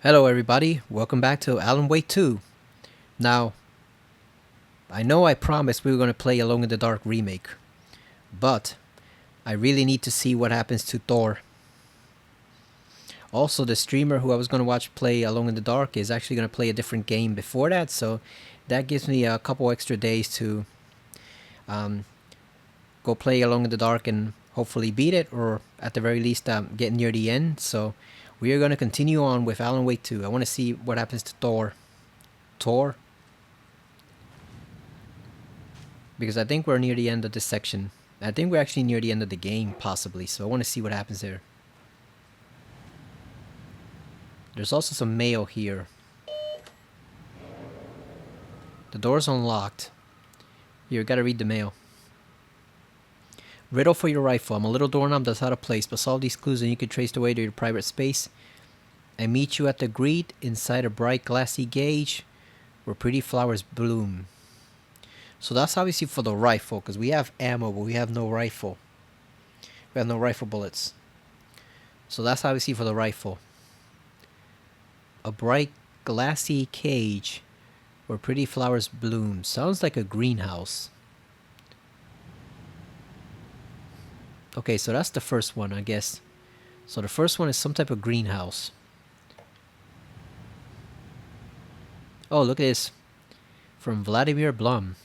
Hello everybody, welcome back to Alan Wake 2. Now, I know I promised we were going to play Alone in the Dark remake, but I really need to see what happens to Thor. Also, the streamer who I was going to watch play Alone in the Dark is actually going to play a different game before that, so that gives me a couple extra days to um, go play Alone in the Dark and hopefully beat it, or at the very least get near the end. So we are going to continue on with Alan Wake 2. I want to see what happens to Thor. Thor? Because I think we're near the end of this section. I think we're actually near the end of the game, possibly, so I want to see what happens there. There's also some mail here. The door's unlocked. Here, gotta read the mail. Riddle for your rifle. I'm a little doorknob that's out of place, but solve these clues and you can trace the way to your private space. I meet you at the greet inside a bright glassy gauge where pretty flowers bloom. So that's obviously for the rifle, because we have ammo, but we have no rifle. We have no rifle bullets. So that's obviously for the rifle. A bright glassy cage where pretty flowers bloom. Sounds like a greenhouse. Okay, so that's the first one, I guess. So the first one is some type of greenhouse. Oh, look at this. From Vladimir Blum.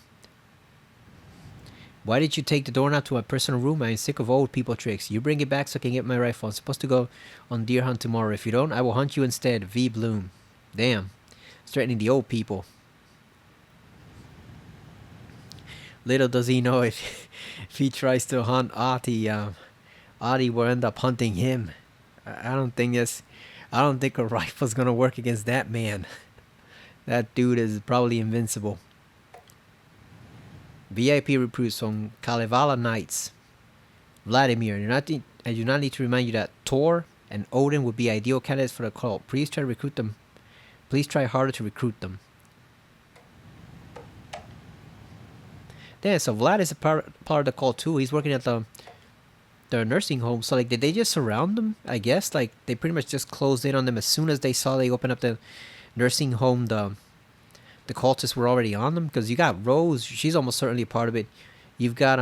Why did you take the doorknob to my personal room? I'm sick of old people tricks. You bring it back so I can get my rifle. I'm supposed to go on deer hunt tomorrow. If you don't, I will hunt you instead. V. Bloom. Damn. It's threatening the old people. Little does he know if he tries to hunt Ati, Ati will end up hunting him. I don't think a rifle's gonna work against that man. That dude is probably invincible. VIP recruits from Kalevala Knights. Vladimir, I do not need to remind you that Thor and Odin would be ideal candidates for the cult. Please try to recruit them. Please try harder to recruit them. Damn, so Vlad is a part of the cult too. He's working at the nursing home. So like, did they just surround them? I guess like they pretty much just closed in on them as soon as they saw they opened up the nursing home. The cultists were already on them, because you got Rose. She's almost certainly a part of it. You've got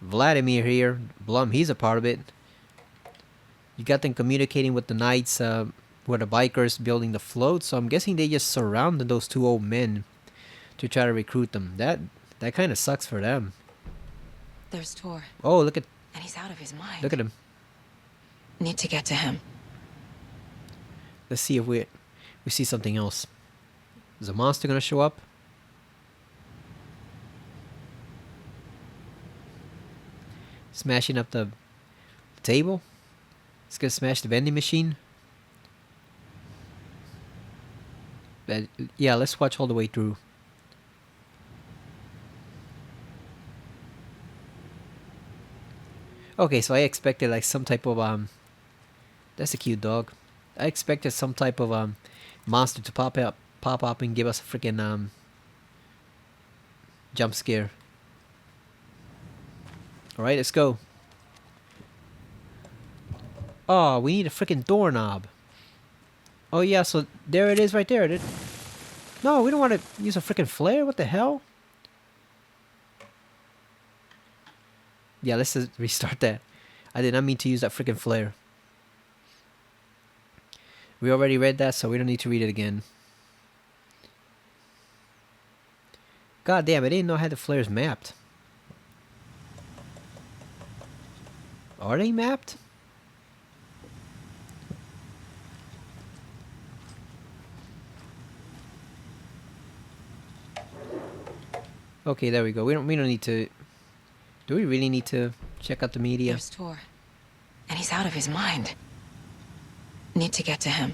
Vladimir here. Blum, he's a part of it. You got them communicating with the knights, with the bikers building the float. So I'm guessing they just surrounded those two old men to try to recruit them. That kind of sucks for them. There's Tor. Oh, look at. And he's out of his mind. Look at him. Need to get to him. Let's see if we see something else. Is a monster gonna show up? Smashing up the table? It's gonna smash the vending machine? But, yeah, let's watch all the way through. Okay, so I expected like some type of that's a cute dog. I expected some type of monster to pop up and give us a freaking jump scare. Alright, let's go. Oh, we need a freaking doorknob. Oh yeah, so there it is right there. No, we don't want to use a freaking flare. What the hell? Yeah, let's just restart that. I did not mean to use that freaking flare. We already read that, so we don't need to read it again. God damn, I didn't know I had the flares mapped. Are they mapped? Okay, there we go. We don't need to. Do we really need to check out the media? There's Tor. And he's out of his mind. Need to get to him.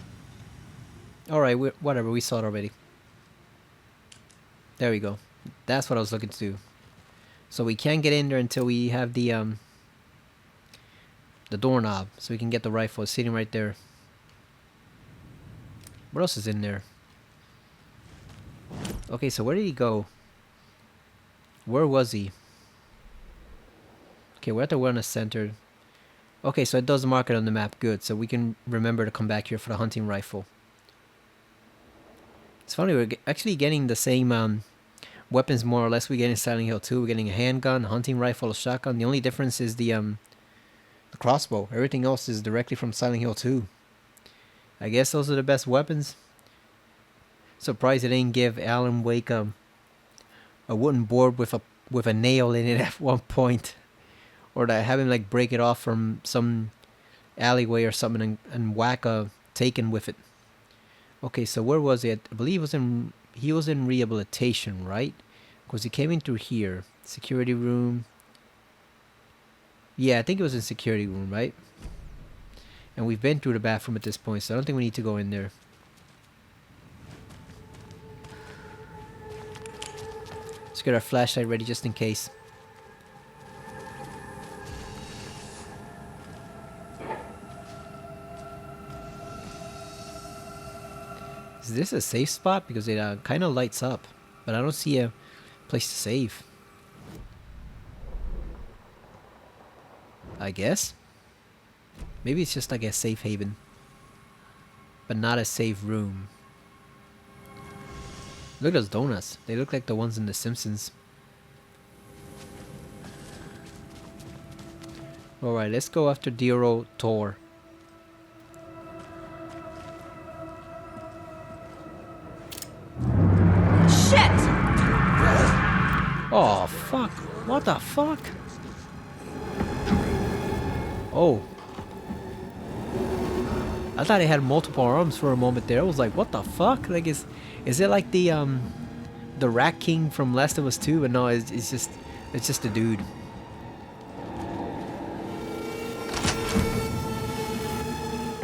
Alright, whatever. We saw it already. There we go. That's what I was looking to do. So we can't get in there until we have the doorknob. So we can get the rifle. It's sitting right there. What else is in there? Okay, so where did he go? Where was he? Okay, we're at the wellness center. Okay, so it does mark it on the map. Good, so we can remember to come back here for the hunting rifle. It's funny, we're actually getting the same weapons more or less we get in Silent Hill 2. We're getting a handgun, hunting rifle, a shotgun. The only difference is the crossbow. Everything else is directly from Silent Hill 2. I guess those are the best weapons. Surprised they didn't give Alan Wake a wooden board with a nail in it at one point, or to have him like break it off from some alleyway or something and whack a Taken with it. Okay, so where was it? I believe he was in rehabilitation, right? Because he came in through here, security room. Yeah, I think it was in security room, right? And we've been through the bathroom at this point, so I don't think we need to go in there. Let's get our flashlight ready just in case. Is this a safe spot? Because it kind of lights up, but I don't see a place to save. I guess. Maybe it's just like a safe haven, but not a safe room. Look at those donuts. They look like the ones in The Simpsons. Alright, let's go after dear old Thor. Shit! Oh, fuck. What the fuck? Oh. I thought it had multiple arms for a moment there. I was like, what the fuck? Like, is it like the Rat King from Last of Us 2? But no, it's just a dude.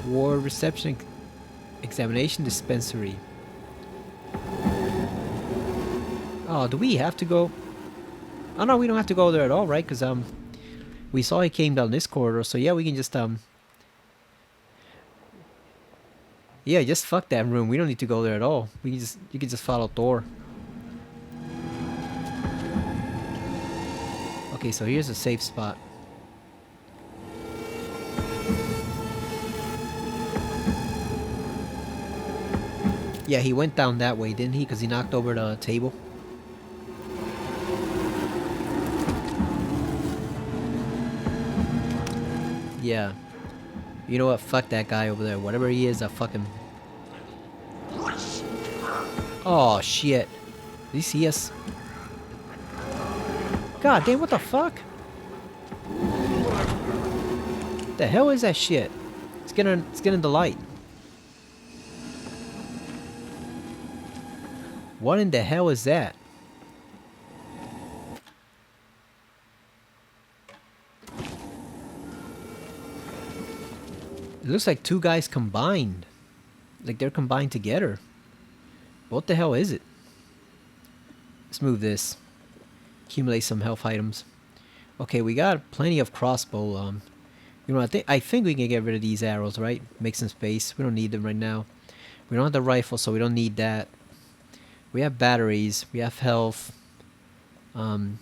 Ward reception examination dispensary. Oh, do we have to go? Oh no, we don't have to go there at all, right? Because we saw he came down this corridor, so yeah, we can just yeah, just fuck that room. We don't need to go there at all. You can just follow Thor. Okay, so here's a safe spot. Yeah, he went down that way, didn't he? Because he knocked over the table. Yeah. You know what? Fuck that guy over there. Whatever he is, I fuck him. Oh, shit. Did he see us? God damn, what the fuck? The hell is that shit? It's getting the light. What in the hell is that? It looks like two guys combined. Like they're combined together. What the hell is it? Let's move this. Accumulate some health items. Okay, we got plenty of crossbow. You know, I think we can get rid of these arrows, right? Make some space. We don't need them right now. We don't have the rifle, so we don't need that. We have batteries. We have health. Have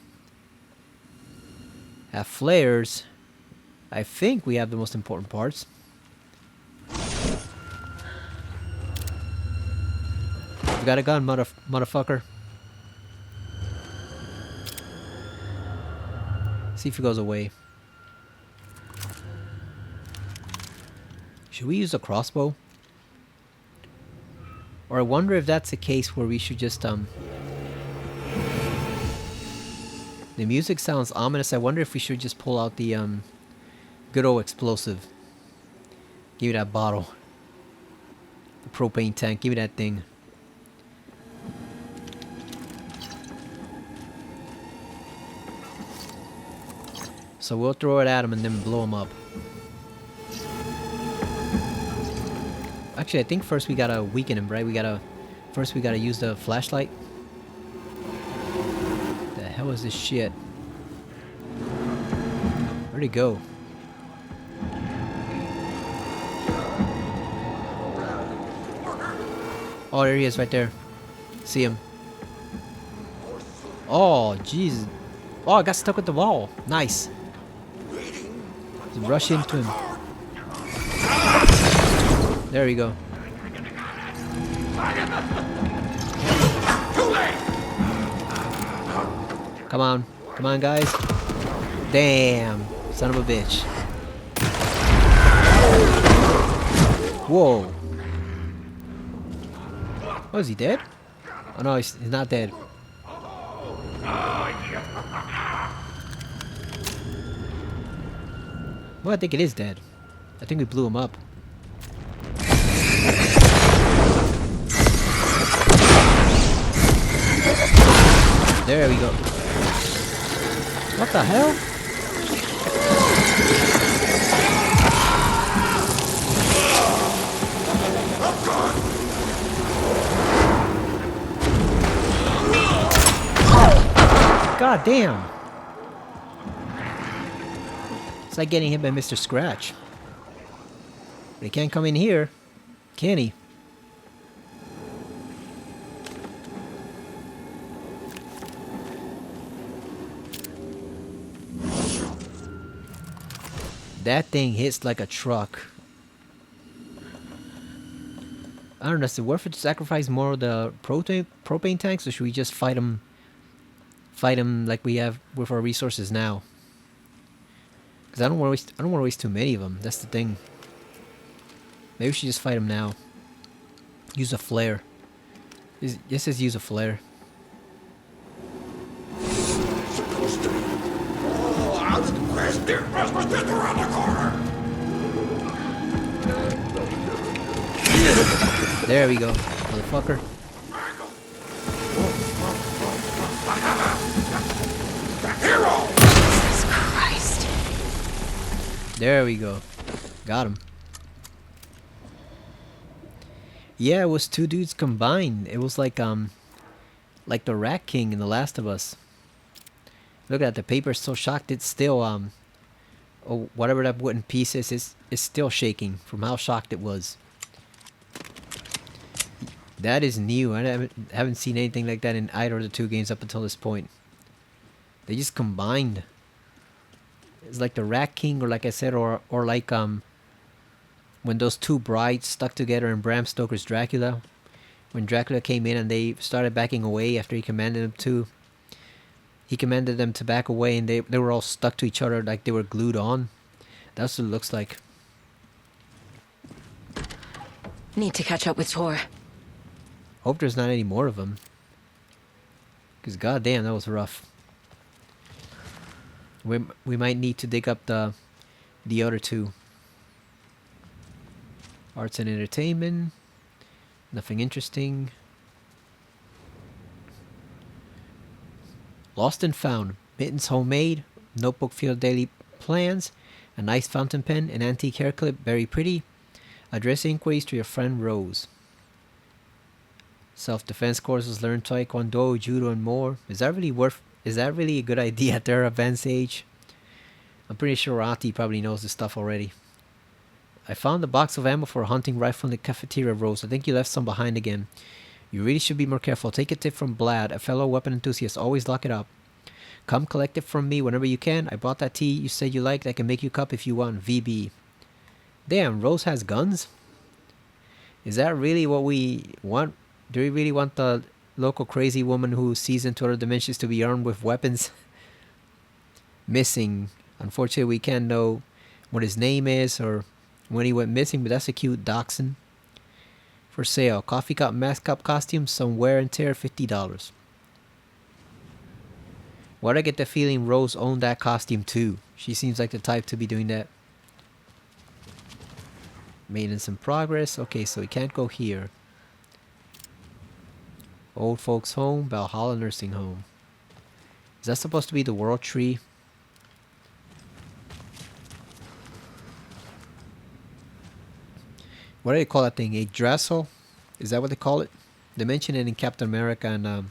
flares. I think we have the most important parts. You got a gun, motherfucker. See if he goes away. Should we use a crossbow? Or I wonder if that's a case where we should just The music sounds ominous. I wonder if we should just pull out the good old explosive. Give me that bottle. The propane tank. Give me that thing. So we'll throw it at him and then blow him up. Actually, I think first we gotta weaken him, right? First we gotta use the flashlight. The hell is this shit? Where'd he go? Oh, there he is, right there. See him. Oh, jeez. Oh, I got stuck with the wall. Nice. Just rush into him. There we go. Come on. Come on, guys. Damn. Son of a bitch. Whoa. Oh, is he dead? Oh, no, he's not dead. Well, I think it is dead. I think we blew him up. There we go. What the hell? God damn. It's like getting hit by Mr. Scratch. But he can't come in here, can he? That thing hits like a truck. I don't know, is it worth it to sacrifice more of the propane tanks, or should we just fight them like we have with our resources now? Because I don't want to waste too many of them. That's the thing. Maybe we should just fight them now. Use a flare. Just says use a flare. There we go, motherfucker. Jesus Christ. There we go. Got him. Yeah, it was two dudes combined. It was like the Rat King in The Last of Us. Look at that, the paper's so shocked it's still oh, whatever that wooden piece is still shaking from how shocked it was. That is new. I haven't seen anything like that in either of the two games up until this point. They just combined. It's like the Rat King, or like I said, or like when those two brides stuck together in Bram Stoker's Dracula. When Dracula came in and they started backing away after he commanded them to. He commanded them to back away, and they were all stuck to each other like they were glued on. That's what it looks like. Need to catch up with Tor. Hope there's not any more of them. Because goddamn, that was rough. We might need to dig up the other two. Arts and entertainment. Nothing interesting. Lost and found. Mittens homemade. Notebook field daily plans. A nice fountain pen. An antique hair clip. Very pretty. Address inquiries to your friend Rose. Self-defense courses. Learn taekwondo, judo, and more. Is that really a good idea at their advanced age? I'm pretty sure Ati probably knows this stuff already. I found a box of ammo for a hunting rifle in the cafeteria, Rose. I think you left some behind again. You really should be more careful. Take a tip from Blad, a fellow weapon enthusiast. Always lock it up. Come collect it from me whenever you can. I bought that tea you said you liked. I can make you a cup if you want. VB. Damn, Rose has guns? Is that really what we want? Do we really want the local crazy woman who sees into other dimensions to be armed with weapons? Missing. Unfortunately, we can't know what his name is or when he went missing, but that's a cute dachshund. For sale. Coffee cup, mask cup costume, some wear and tear, $50. Why do I get the feeling Rose owned that costume too? She seems like the type to be doing that. Maintenance in progress. Okay, so we can't go here. Old folks home, Valhalla nursing home. Is that supposed to be the world tree? What do they call that thing? A Dressel? Is that what they call it? They mention it in Captain America and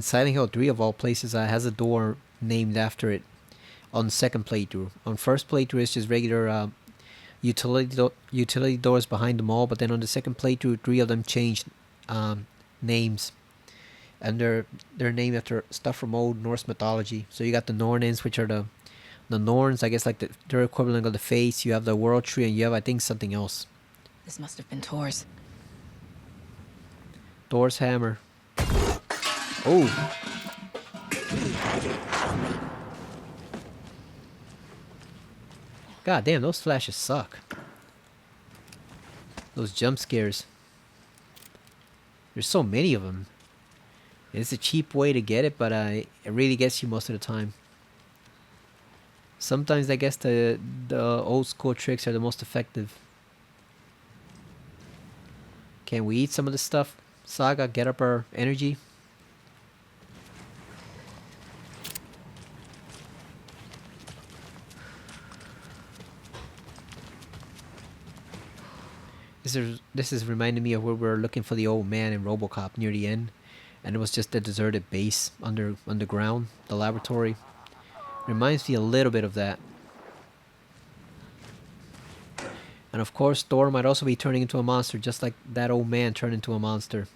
Silent Hill 3 of all places has a door named after it on the second playthrough. On first playthrough it's just regular utility doors behind them all, but then on the second playthrough 3 of them changed names. And they're named after stuff from old Norse mythology. So you got the Nornins, which are the Norns, I guess, like their equivalent of the Fates. You have the World Tree, and you have, I think, something else. This must have been Tor's. Thor's hammer. Oh. God damn, those flashes suck. Those jump scares. There's so many of them. It's a cheap way to get it, but it really gets you most of the time. Sometimes I guess the old school tricks are the most effective. Can we eat some of this stuff? Saga, get up our energy. This is reminding me of where we were looking for the old man in RoboCop near the end, and it was just a deserted base underground, the laboratory. Reminds me a little bit of that. And of course, Thor might also be turning into a monster, just like that old man turned into a monster.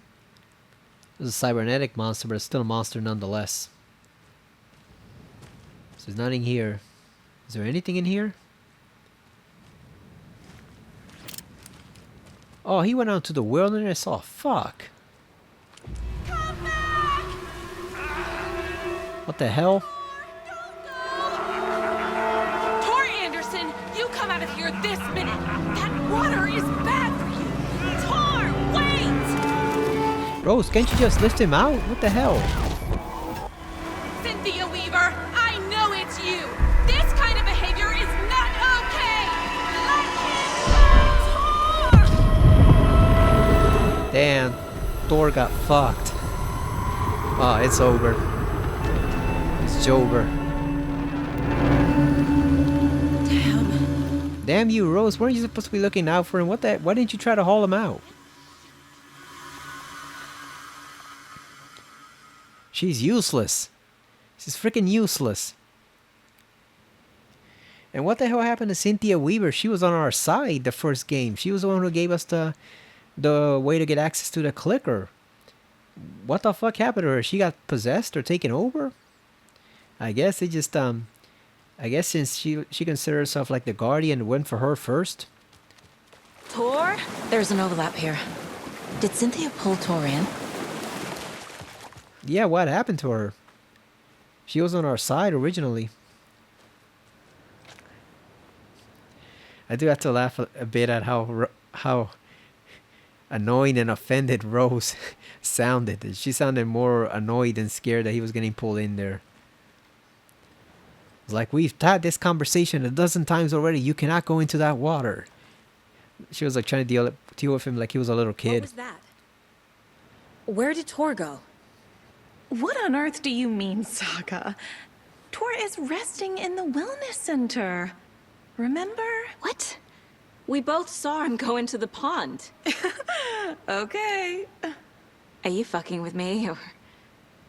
It's a cybernetic monster, but it's still a monster nonetheless. So there's nothing here. Is there anything in here? Oh, he went out to the wilderness? Oh, fuck. Come back! What the hell? Tor Anderson, you come out of here this minute! That water is bad for you! Tor, wait! Rose, can't you just lift him out? What the hell? Cynthia Weaver, I know it's you! This kind of behavior is not okay! Let him go, Tor! Damn, Thor got fucked. Oh, it's over. It's over. Damn. Damn you, Rose. Weren't you supposed to be looking out for him? What the? Why didn't you try to haul him out? She's useless. She's freaking useless. And what the hell happened to Cynthia Weaver? She was on our side the first game. She was the one who gave us the way to get access to the clicker. What the fuck happened to her? She got possessed or taken over? I guess they just I guess since she considered herself like the guardian, went for her first. Tor? There's an overlap here. Did Cynthia pull Tor in? Yeah, what happened to her? She was on our side originally. I do have to laugh a bit at how annoyed and offended Rose sounded. She sounded more annoyed and scared that he was getting pulled in there. It's like, we've had this conversation a dozen times already. You cannot go into that water. She was like trying to deal with him like he was a little kid. What was that? Where did Tor go? What on earth do you mean, Saga? Tor is resting in the wellness center. Remember? What? We both saw him go into the pond. Okay. Are you fucking with me?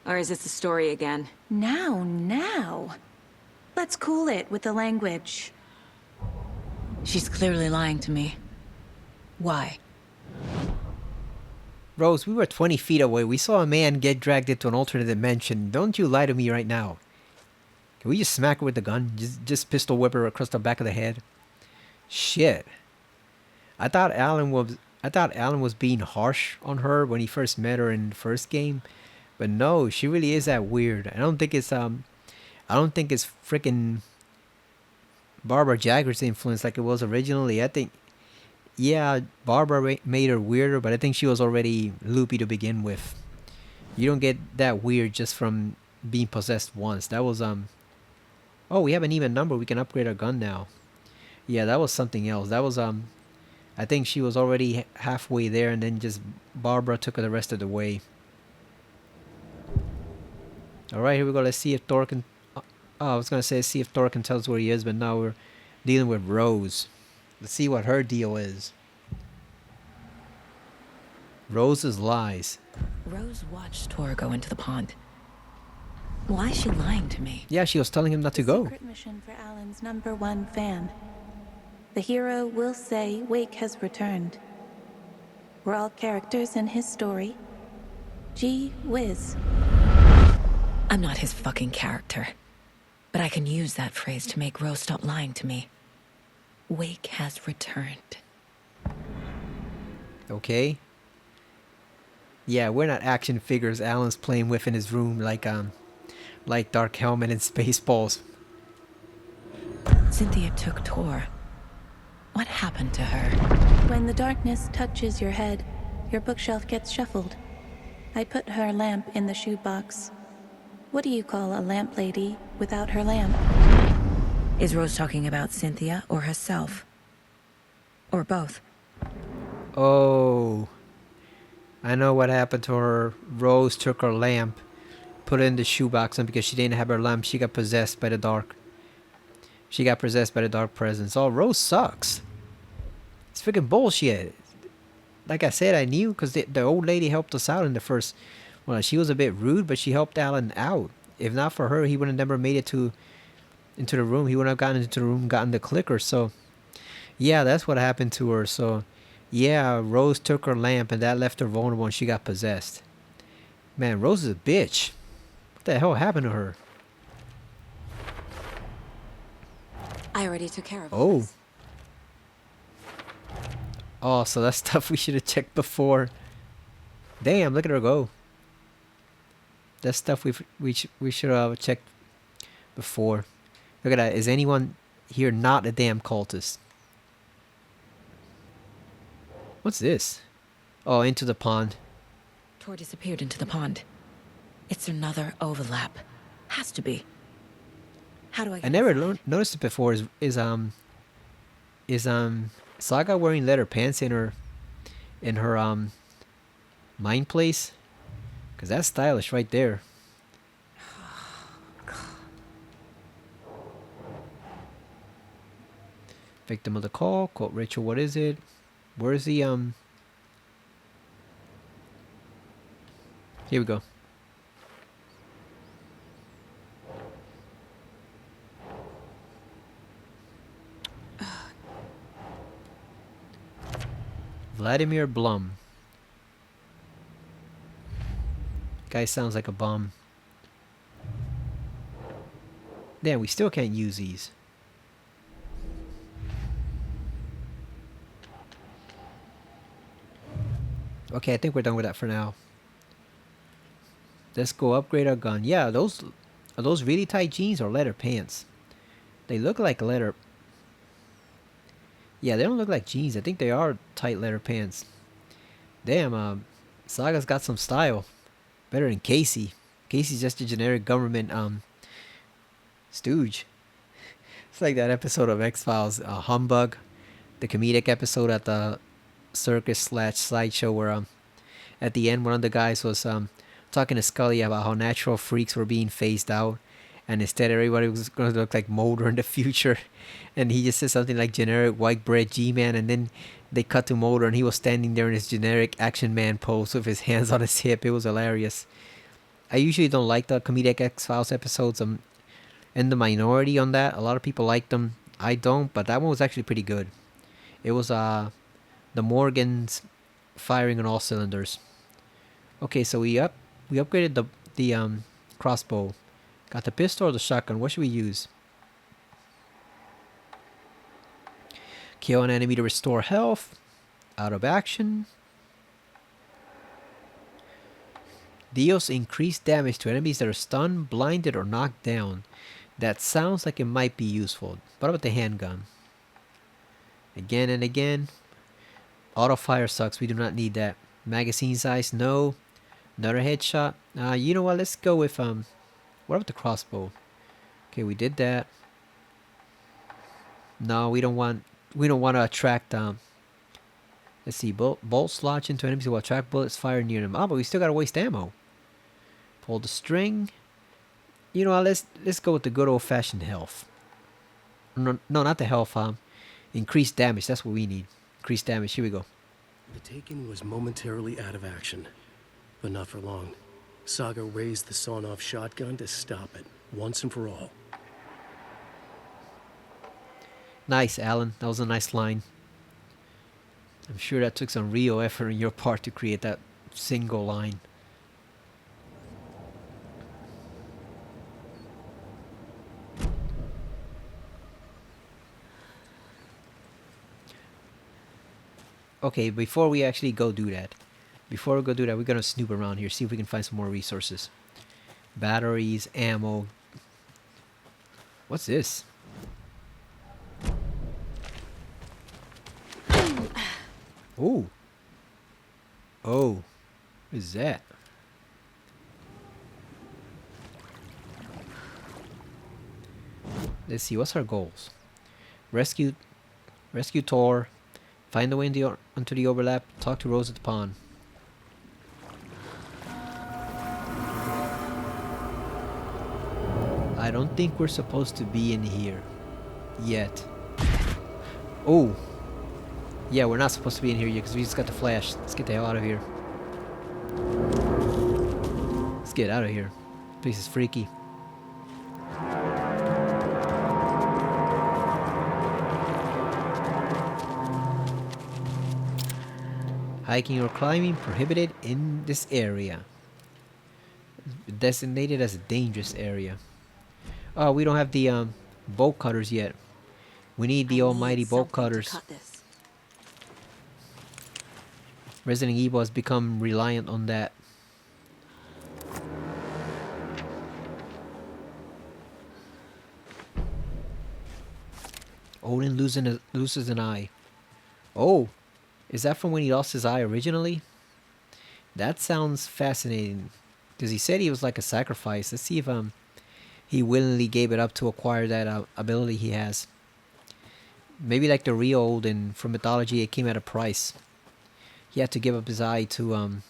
Or is this the story again? Now. Let's cool it with the language. She's clearly lying to me. Why? Rose, we were 20 feet away. We saw a man get dragged into an alternate dimension. Don't you lie to me right now. Can we just smack her with the gun? Just pistol whip her across the back of the head? Shit. I thought Alan was being harsh on her when he first met her in the first game. But no, she really is that weird. I don't think it's freaking Barbara Jagger's influence like it was originally. I think, yeah, Barbara made her weirder, but I think she was already loopy to begin with. You don't get that weird just from being possessed once. That was oh, we have an even number. We can upgrade our gun now. Yeah, that was something else. That was I think she was already halfway there, and then just Barbara took her the rest of the way. All right, here we go. Let's see if Thor can. Oh, I was gonna say see if Thor can tell us where he is, but now we're dealing with Rose. Let's see what her deal is. Rose's lies. Rose watched Tor go into the pond. Why is she lying to me? Yeah, she was telling him not to go. Secret mission for Alan's #1 fan. The hero will say Wake has returned. We're all characters in his story. Gee whiz. I'm not his fucking character. But I can use that phrase to make Rose stop lying to me. Wake has returned. Okay. Yeah, we're not action figures Alan's playing with in his room like Like Dark Helmet and Spaceballs. Cynthia took Tor. What happened to her? When the darkness touches your head, your bookshelf gets shuffled. I put her lamp in the shoebox. What do you call a lamp lady without her lamp? Is Rose talking about Cynthia or herself? Or both? Oh, I know what happened to her. Rose took her lamp, put it in the shoebox, and because she didn't have her lamp, she got possessed by the dark. She got possessed by the dark presence. Oh, Rose sucks. It's freaking bullshit. Like I said, I knew because the old lady helped us out in the first. Well, she was a bit rude, but she helped Alan out. If not for her, he would have never made it into the room. He wouldn't have gotten into the room, gotten the clicker. So, yeah, that's what happened to her. So, yeah, Rose took her lamp, and that left her vulnerable, and she got possessed. Man, Rose is a bitch. What the hell happened to her? I already took care of Oh. this. Oh, so that's stuff we should have checked before. Damn, look at her go. That's stuff we should have checked before. Look at that. Is anyone here not a damn cultist? What's this? Oh, into the pond. Tor disappeared into the pond. It's another overlap. Has to be. How do I get I never inside? noticed it before. Is Saga wearing leather pants in her mind place? Cause that's stylish right there. Victim of the call. Quote Rachel. What is it? Where's the Here we go. Vladimir Blum. Guy sounds like a bum. Damn, we still can't use these. Okay, I think we're done with that for now. Let's go upgrade our gun. Yeah, are those really tight jeans or leather pants? They look like leather. Yeah, they don't look like jeans. I think they are tight leather pants. Damn, Saga's got some style. Better than Casey. Casey's just a generic government stooge. It's like that episode of X-Files, Humbug, the comedic episode at the circus/slideshow where at the end one of the guys was talking to Scully about how natural freaks were being phased out, and instead everybody was going to look like Mulder in the future, and he just said something like generic white bread G-man, and then they cut to Mulder and he was standing there in his generic action man pose with his hands on his hip. It was hilarious. I usually don't like the comedic X-Files episodes. I'm in the minority on that. A lot of people like them. I don't, but that one was actually pretty good. It was the Morgans firing on all cylinders. Okay, so we upgraded the crossbow. Got the pistol or the shotgun. What should we use? Kill an enemy to restore health. Out of action. Deals increased damage to enemies that are stunned, blinded, or knocked down. That sounds like it might be useful. What about the handgun? Again and again. Auto fire sucks. We do not need that. Magazine size, no. Another headshot. You know what? Let's go with what about the crossbow? Okay, we did that. No, we don't want to attract let's see, bolts lodge into enemies will attract bullets fired near them. Oh, but we still gotta waste ammo. Pull the string. You know what? Let's go with the good old fashioned health. No, not the health. Increased damage. That's what we need. Increased damage. Here we go. The Taken was momentarily out of action, but not for long. Saga raised the sawn-off shotgun to stop it, once and for all. Nice, Alan. That was a nice line. I'm sure that took some real effort on your part to create that single line. Okay, before we actually go do that, we're gonna snoop around here, see if we can find some more resources. Batteries, ammo. What's this? Ooh. Oh. What is that? Let's see, what's our goals? Rescue Tor, find the way onto the overlap, talk to Rose at the pond. I don't think we're supposed to be in here yet. Oh. Yeah, we're not supposed to be in here yet because we just got the flash. Let's get the hell out of here. Let's get out of here. This place is freaky. Hiking or climbing prohibited in this area. Designated as a dangerous area. Oh, we don't have the bolt cutters yet. We need the almighty bolt cutters. Resident Evil has become reliant on that. Odin loses an eye. Oh, is that from when he lost his eye originally? That sounds fascinating. Because he said he was like a sacrifice. Let's see if he willingly gave it up to acquire that ability he has. Maybe like the real Odin from mythology, it came at a price. He had to give up his eye to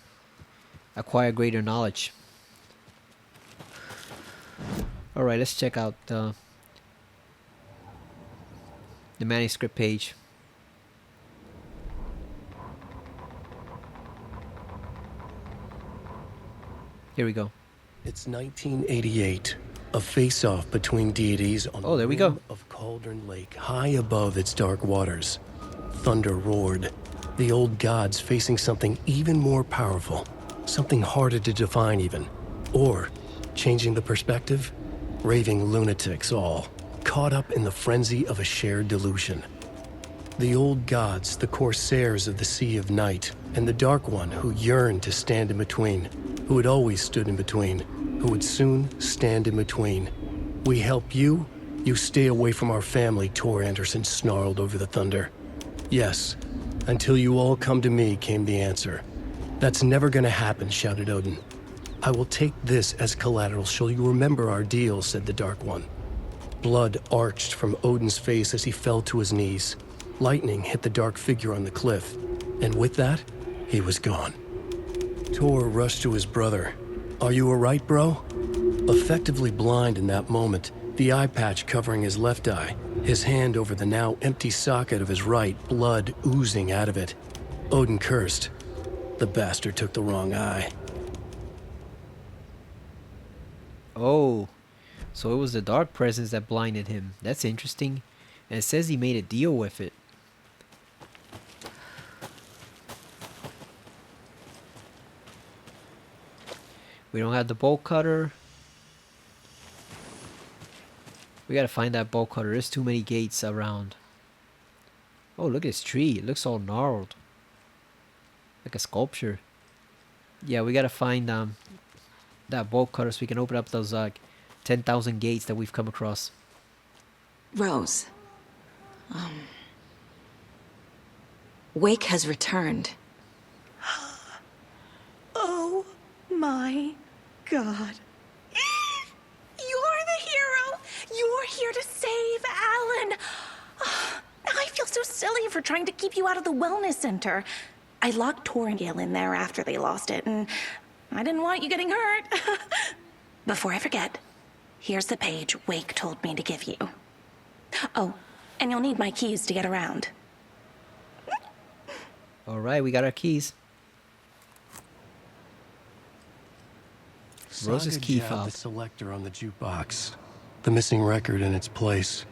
acquire greater knowledge. Alright, let's check out the manuscript page. Here we go. It's 1988. A face-off between deities on Oh, there we go. of Cauldron Lake, high above its dark waters. Thunder roared. The old gods facing something even more powerful, something harder to define even. Or, changing the perspective, raving lunatics all, caught up in the frenzy of a shared delusion. The old gods, the corsairs of the Sea of Night, and the Dark One who yearned to stand in between, who had always stood in between, who would soon stand in between. We help you, you stay away from our family, Tor Anderson snarled over the thunder. Yes, until you all come to me, came the answer. That's never gonna happen, shouted Odin. I will take this as collateral, shall you remember our deal, said the Dark One. Blood arched from Odin's face as he fell to his knees. Lightning hit the dark figure on the cliff, and with that, he was gone. Tor rushed to his brother. Are you alright, bro? Effectively blind in that moment, the eye patch covering his left eye, his hand over the now empty socket of his right, blood oozing out of it. Odin cursed. The bastard took the wrong eye. Oh, so it was the dark presence that blinded him. That's interesting. And it says he made a deal with it. We don't have the bolt cutter. We gotta find that bolt cutter. There's too many gates around. Oh, look at this tree. It looks all gnarled. Like a sculpture. Yeah, we gotta find that bolt cutter so we can open up those 10,000 gates that we've come across. Rose. Wake has returned. Oh my God. You're the hero! You're here to save Alan! I feel so silly for trying to keep you out of the wellness center. I locked Tor and Gale in there after they lost it, and I didn't want you getting hurt. Before I forget, here's the page Wake told me to give you. Oh, and you'll need my keys to get around. Alright, we got our keys. Rose's Saga key jabbed fob. the selector on the jukebox. The missing record in its place.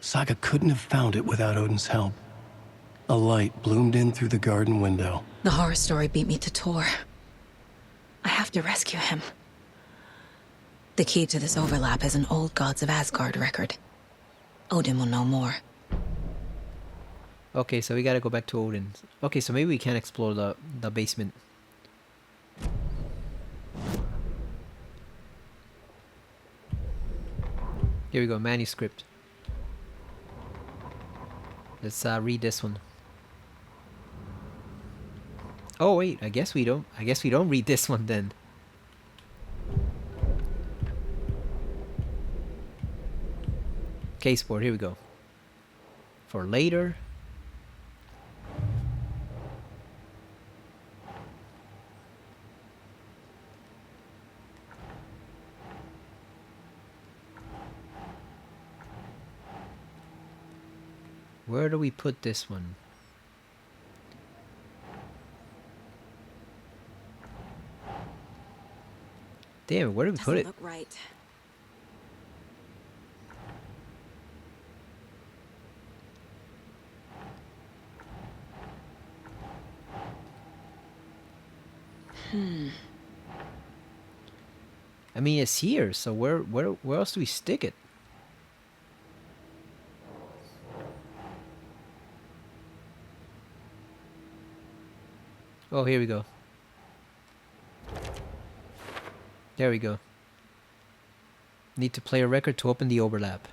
Saga couldn't have found it without Odin's help. A light bloomed in through the garden window. The horror story beat me to Tor. I have to rescue him. The key to this overlap is an old Gods of Asgard record. Odin will know more. Okay, so we gotta go back to Odin. Okay, so maybe we can explore the basement. Here we go, manuscript. Let's read this one. Oh wait, I guess we don't. I guess we don't read this one then. Case board. Here we go. For later. Where do we put this one? Damn, where do we put it? Look right. I mean, it's here, so where else do we stick it? Oh, here we go. There we go. Need to play a record to open the overlap.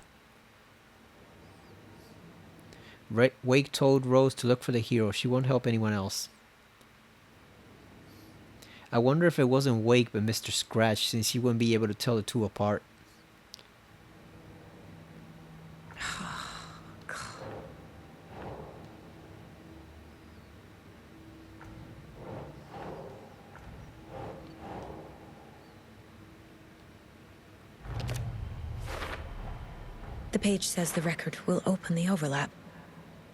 Wake told Rose to look for the hero. She won't help anyone else. I wonder if it wasn't Wake but Mr. Scratch, since he wouldn't be able to tell the two apart. The page says the record will open the overlap.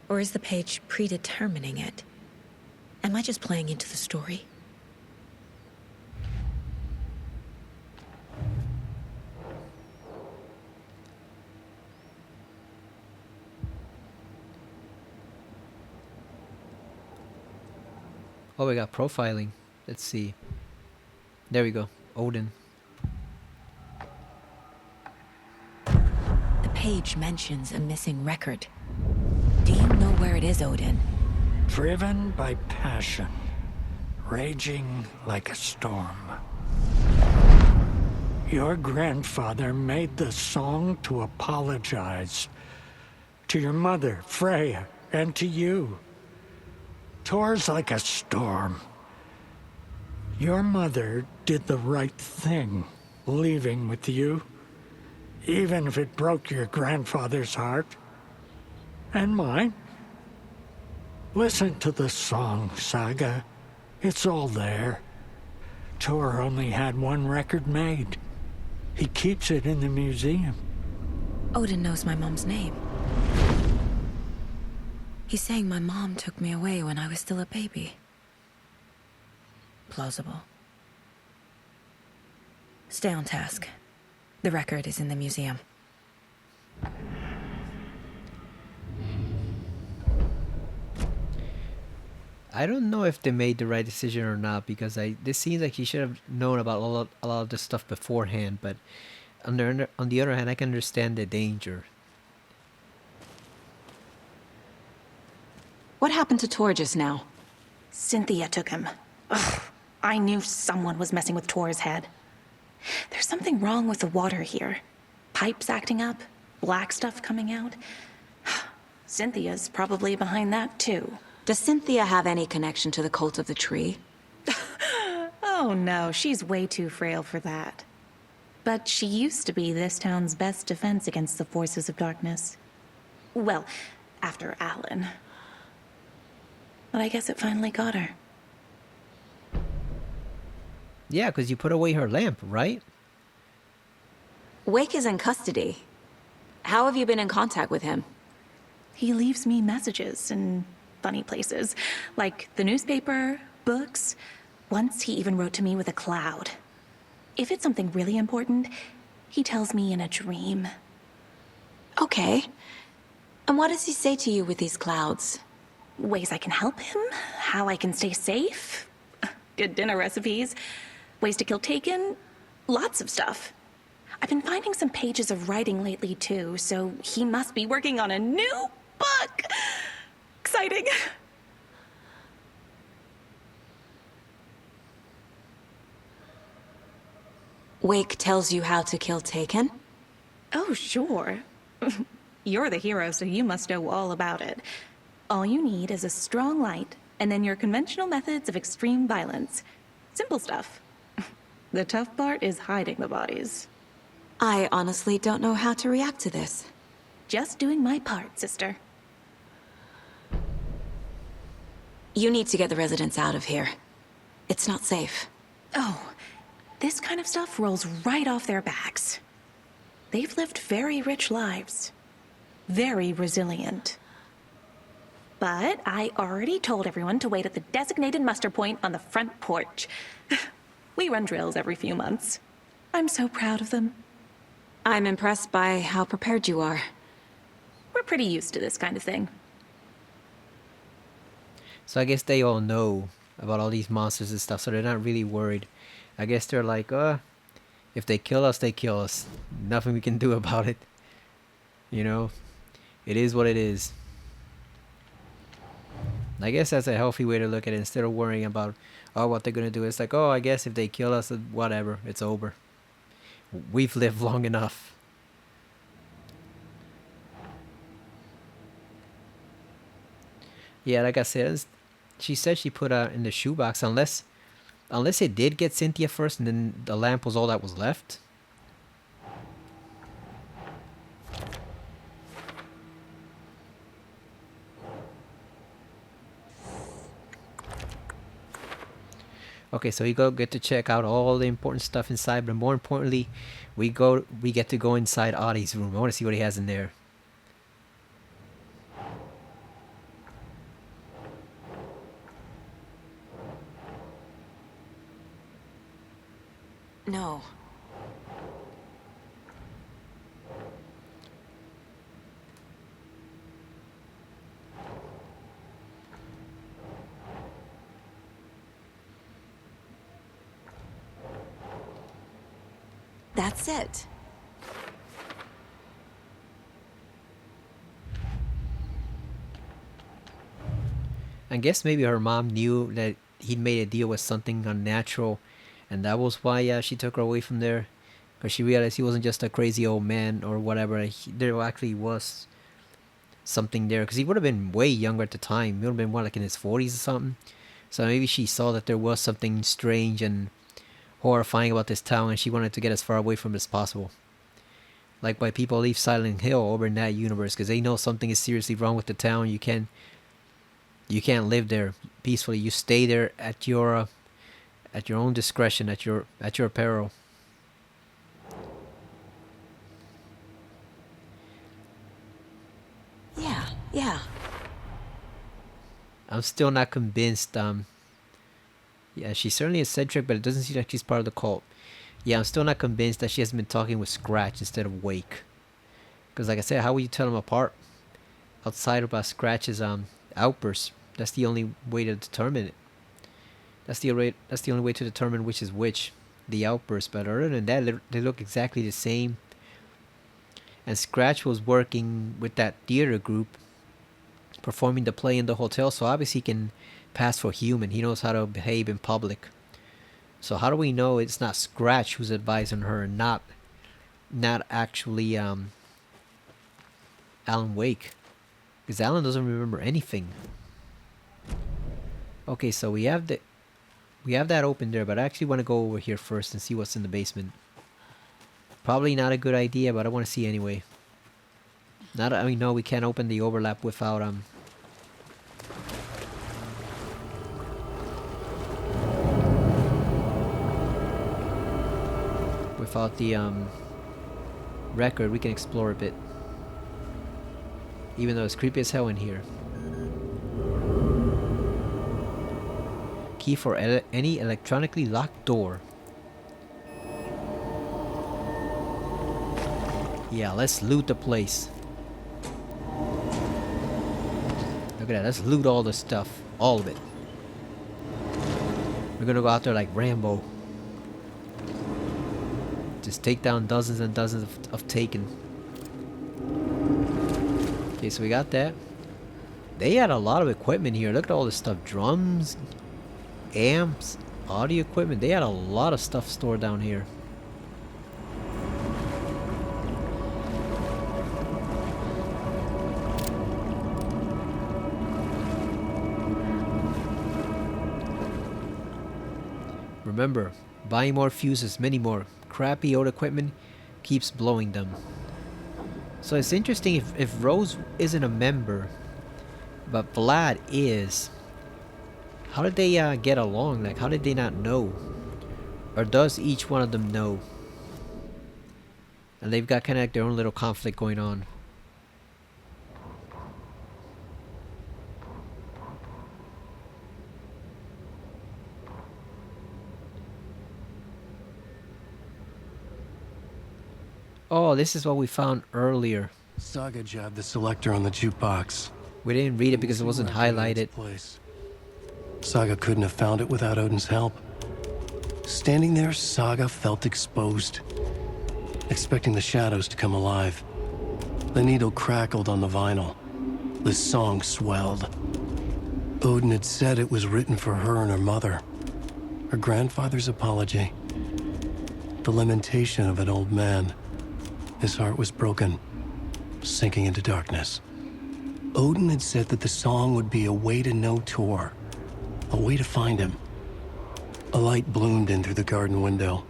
Or is the page predetermining it? Am I just playing into the story? Oh, we got profiling. Let's see. There we go. Odin. The page mentions a missing record. Do you know where it is, Odin? Driven by passion, raging like a storm. Your grandfather made the song to apologize to your mother, Freya, and to you. Tor's like a storm. Your mother did the right thing, leaving with you, even if it broke your grandfather's heart. And mine. Listen to the song, Saga. It's all there. Tor only had one record made. He keeps it in the museum. Odin knows my mom's name. He's saying my mom took me away when I was still a baby. Plausible. Stay on task. The record is in the museum. I don't know if they made the right decision or not, because this seems like he should have known about a lot of this stuff beforehand, but on the other hand, I can understand the danger. What happened to Tor just now? Cynthia took him. Ugh, I knew someone was messing with Tor's head. There's something wrong with the water here. Pipes acting up, black stuff coming out. Cynthia's probably behind that too. Does Cynthia have any connection to the cult of the tree? Oh no, she's way too frail for that. But she used to be this town's best defense against the forces of darkness. Well, after Alan. But I guess it finally got her. Yeah, because you put away her lamp, right? Wake is in custody. How have you been in contact with him? He leaves me messages in funny places, like the newspaper, books. Once he even wrote to me with a cloud. If it's something really important, he tells me in a dream. Okay. And what does he say to you with these clouds? Ways I can help him, how I can stay safe, good dinner recipes, ways to kill Taken, lots of stuff. I've been finding some pages of writing lately too, so he must be working on a new book. Exciting. Wake tells you how to kill Taken? Oh, sure. You're the hero, so you must know all about it. All you need is a strong light, and then your conventional methods of extreme violence. Simple stuff. The tough part is hiding the bodies. I honestly don't know how to react to this. Just doing my part, sister. You need to get the residents out of here. It's not safe. Oh, this kind of stuff rolls right off their backs. They've lived very rich lives. Very resilient. But I already told everyone to wait at the designated muster point on the front porch. We run drills every few months. I'm so proud of them. I'm impressed by how prepared you are. We're pretty used to this kind of thing. So I guess they all know about all these monsters and stuff, so they're not really worried. I guess they're like, if they kill us, they kill us. Nothing we can do about it. You know? It is what it is. I guess that's a healthy way to look at it. Instead of worrying about, what they're gonna do. It's like, I guess if they kill us, whatever. It's over. We've lived long enough. Yeah, like I said, she said she put in the shoebox, unless it did get Cynthia first and then the lamp was all that was left. Okay, so we get to check out all the important stuff inside, but more importantly, we get to go inside Audie's room. I want to see what he has in there. No. That's it. I guess maybe her mom knew that he'd made a deal with something unnatural, and that was why she took her away from there, because she realized he wasn't just a crazy old man or whatever. There actually was something there, because he would have been way younger at the time. He would have been, like in his 40s or something. So maybe she saw that there was something strange and horrifying about this town, and she wanted to get as far away from it as possible. Like why people leave Silent Hill over in that universe, because they know something is seriously wrong with the town. You can't live there peacefully. You stay there at your own discretion, at your peril. Yeah. I'm still not convinced. Yeah, she's certainly eccentric, but it doesn't seem like she's part of the cult. Yeah, I'm still not convinced that she hasn't been talking with Scratch instead of Wake. Because like I said, how would you tell them apart outside of Scratch's outbursts? That's the only way to determine it. That's the only way to determine which is which, the outbursts. But other than that, they look exactly the same. And Scratch was working with that theater group, performing the play in the hotel, so obviously he can pass for human. He knows how to behave in public. So how do we know it's not Scratch who's advising her, and not actually Alan Wake? Because Alan doesn't remember anything. Okay, so we have that open there, but I actually want to go over here first and see what's in the basement. Probably not a good idea, but I want to see anyway. No, we can't open the overlap without the record. We can explore a bit, even though it's creepy as hell in here. Key for any electronically locked door. Yeah, let's loot the place. Look at that, let's loot all the stuff. All of it. We're gonna go out there like Rambo. Just take down dozens and dozens of taken. Okay, so we got that. They had a lot of equipment here. Look at all this stuff. Drums, amps, audio equipment. They had a lot of stuff stored down here. Remember, buying more fuses, many more. Crappy old equipment keeps blowing them. So it's interesting if Rose isn't a member, but Vlad is. How did they get along? Like, how did they not know? Or does each one of them know? And they've got kind of like their own little conflict going on. Oh, this is what we found earlier. Saga jabbed the selector on the jukebox. We didn't read it because it wasn't highlighted. Saga couldn't have found it without Odin's help. Standing there, Saga felt exposed, expecting the shadows to come alive. The needle crackled on the vinyl. The song swelled. Odin had said it was written for her and her mother. Her grandfather's apology. The lamentation of an old man. His heart was broken, sinking into darkness. Odin had said that the song would be a way to know Tor, a way to find him. A light bloomed in through the garden window.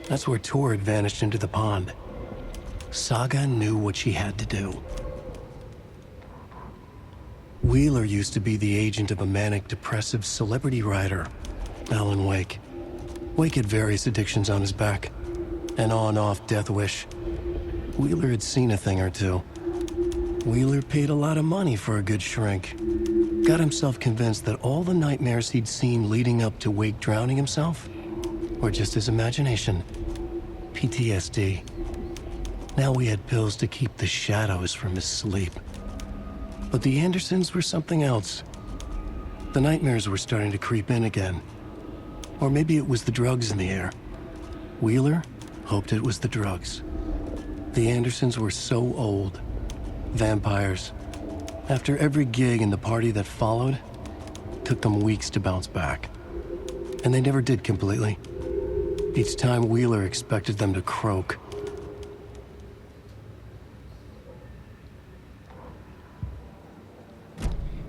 That's where Tor had vanished into the pond. Saga knew what she had to do. Wheeler used to be the agent of a manic-depressive celebrity writer, Alan Wake. Wake had various addictions on his back, an on-off death wish. Wheeler had seen a thing or two. Wheeler paid a lot of money for a good shrink. Got himself convinced that all the nightmares he'd seen leading up to Wake drowning himself were just his imagination. PTSD. Now we had pills to keep the shadows from his sleep. But the Andersons were something else. The nightmares were starting to creep in again. Or maybe it was the drugs in the air. Wheeler hoped it was the drugs. The Andersons were so old. Vampires. After every gig and the party that followed, it took them weeks to bounce back. And they never did completely. Each time Wheeler expected them to croak.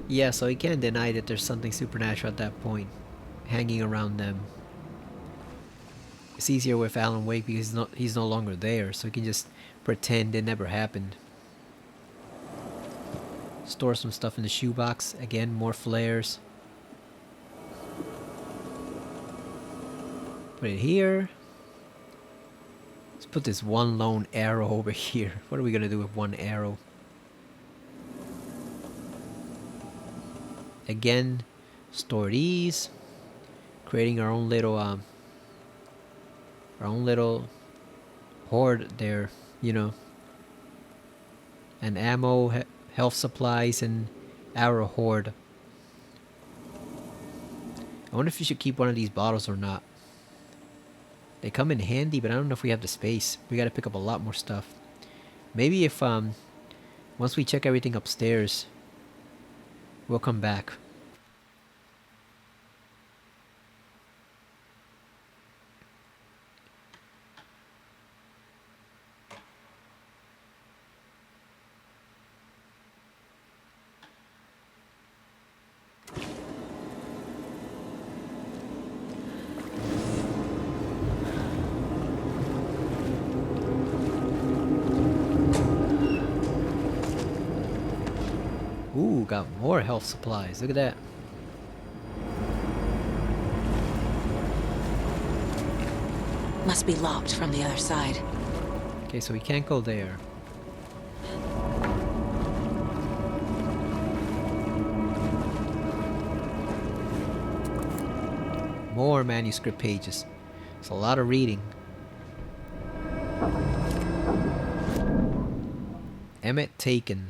Yeah, so he can't deny that there's something supernatural at that point, hanging around them. It's easier with Alan Wake because he's no longer there, so he can just pretend it never happened. Store some stuff in the shoebox. Again, more flares. Put it here. Let's put this one lone arrow over here. What are we gonna do with one arrow? Again, store these. Creating our own little hoard there, you know. And ammo, health supplies, and arrow hoard. I wonder if you should keep one of these bottles or not. They come in handy, but I don't know if we have the space. We gotta pick up a lot more stuff. Maybe if once we check everything upstairs, we'll come back. Ooh, got more health supplies. Look at that. Must be locked from the other side. Okay, so we can't go there. More manuscript pages. It's a lot of reading. Emmett taken.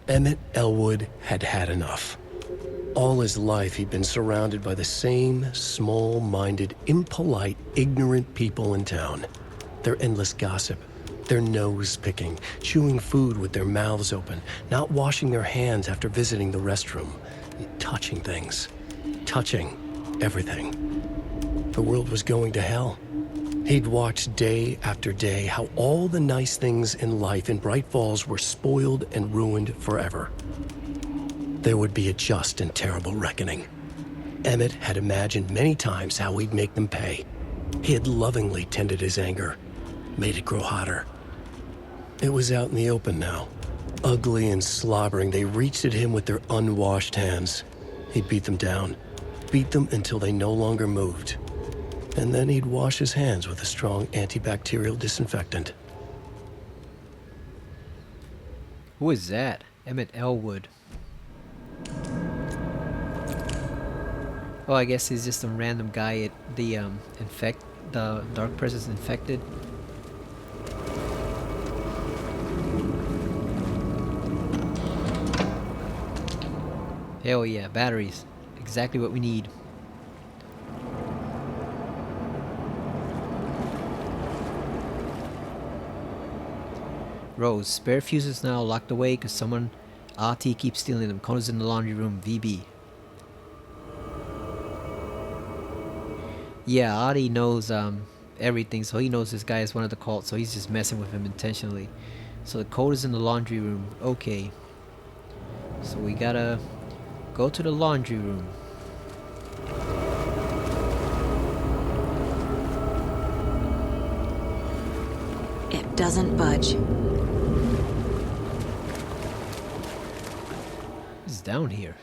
Emmett Elwood had had enough. All his life he'd been surrounded by the same small-minded, impolite, ignorant people in town. Their endless gossip, their nose-picking, chewing food with their mouths open, not washing their hands after visiting the restroom, and touching things. Touching everything. The world was going to hell. He'd watched day after day how all the nice things in life in Bright Falls were spoiled and ruined forever. There would be a just and terrible reckoning. Emmett had imagined many times how he'd make them pay. He had lovingly tended his anger, made it grow hotter. It was out in the open now. Ugly and slobbering, they reached at him with their unwashed hands. He'd beat them down, beat them until they no longer moved. And then he'd wash his hands with a strong antibacterial disinfectant. Who is that? Emmett Elwood. Oh, I guess he's just some random guy at the the Dark Presence infected. Hell yeah, batteries. Exactly what we need. Rose, spare fuses now locked away because someone, RT, keeps stealing them. Cona's in the laundry room, VB. Yeah, Adi knows everything, so he knows this guy is one of the cult, so he's just messing with him intentionally. So the code is in the laundry room. Okay. So we gotta go to the laundry room. It doesn't budge. It's down here.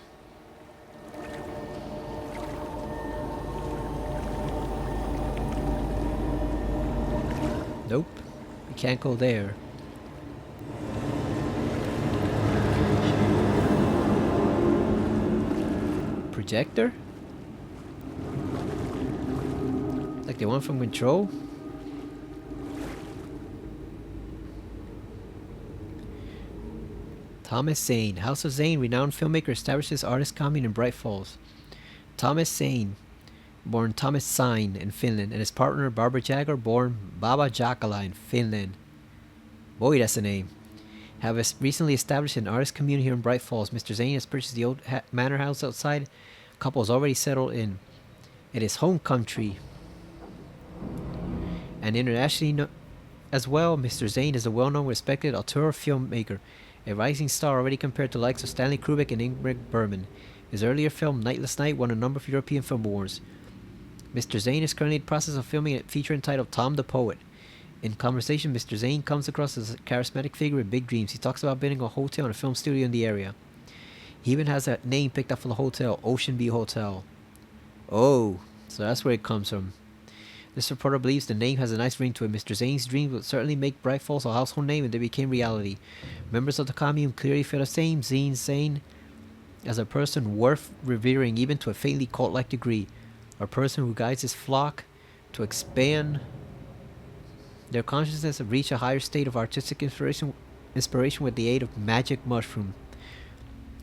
Nope. We can't go there. Projector? Like the one from Control? Thomas Zane. House of Zane, renowned filmmaker, establishes artist commune in Bright Falls. Thomas Zane, born Thomas Sain in Finland, and his partner Barbara Jagger, born Baba Jakala in Finland. Boy, that's a name. Have recently established an artist community here in Bright Falls. Mr. Zane has purchased the old manor house outside. Couple is already settled in his home country. And internationally as well, Mr. Zane is a well-known, respected auteur filmmaker, a rising star already compared to the likes of Stanley Kubrick and Ingrid Bergman. His earlier film, Nightless Night, won a number of European film awards. Mr. Zane is currently in the process of filming a feature entitled Tom the Poet. In conversation, Mr. Zane comes across as a charismatic figure with big dreams. He talks about building a hotel and a film studio in the area. He even has a name picked up for the hotel, Ocean View Hotel. Oh, so that's where it comes from. This reporter believes the name has a nice ring to it. Mr. Zane's dreams would certainly make Bright Falls a household name if they became reality. Members of the commune clearly feel the same. Zane as a person worth revering even to a faintly cult-like degree. A person who guides his flock to expand their consciousness and reach a higher state of artistic inspiration with the aid of magic mushroom.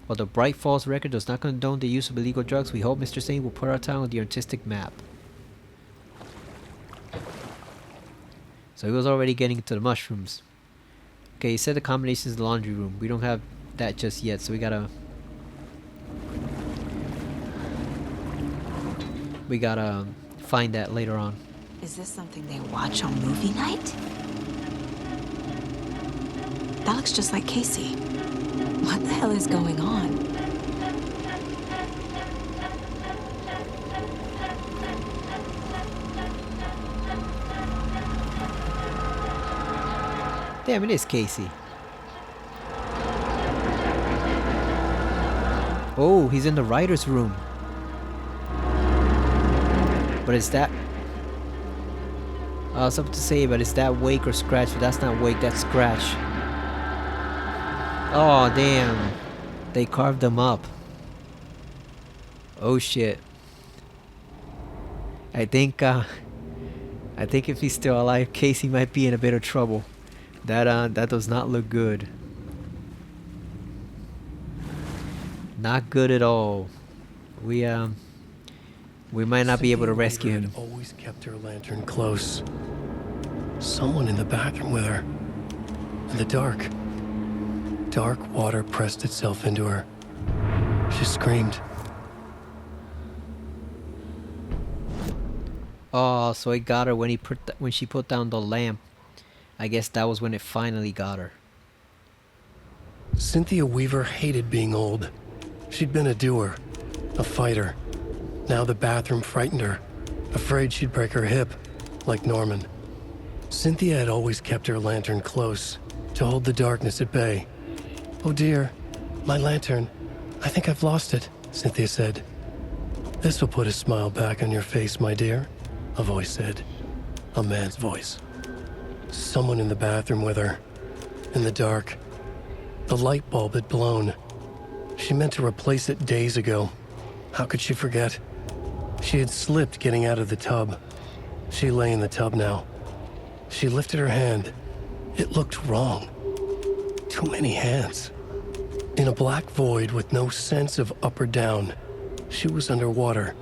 While the Bright Falls record does not condone the use of illegal drugs, we hope Mr. Zane will put our town on the artistic map. So he was already getting into the mushrooms. Okay, he said the combination is the laundry room. We don't have that just yet, so we gotta find that later on. Is this something they watch on movie night? That looks just like Casey. What the hell is going on? Damn, it is Casey. Oh, he's in the writer's room. But is that... I was about to say, but is that Wake or Scratch? But that's not Wake, that's Scratch. Oh, damn. They carved them up. Oh, shit. I think if he's still alive, Casey might be in a bit of trouble. That does not look good. Not good at all. We might not be able to rescue him. Always kept her lantern close. Someone in the bathroom with her. In the dark. Dark water pressed itself into her. She screamed. Oh, so it got her when she put down the lamp. I guess that was when it finally got her. Cynthia Weaver hated being old. She'd been a doer, a fighter. Now the bathroom frightened her, afraid she'd break her hip, like Norman. Cynthia had always kept her lantern close, to hold the darkness at bay. "Oh dear, my lantern. I think I've lost it," Cynthia said. "This will put a smile back on your face, my dear," a voice said. A man's voice. Someone in the bathroom with her. In the dark. The light bulb had blown. She meant to replace it days ago. How could she forget? She had slipped getting out of the tub. She lay in the tub now. She lifted her hand. It looked wrong. Too many hands. In a black void with no sense of up or down, she was underwater.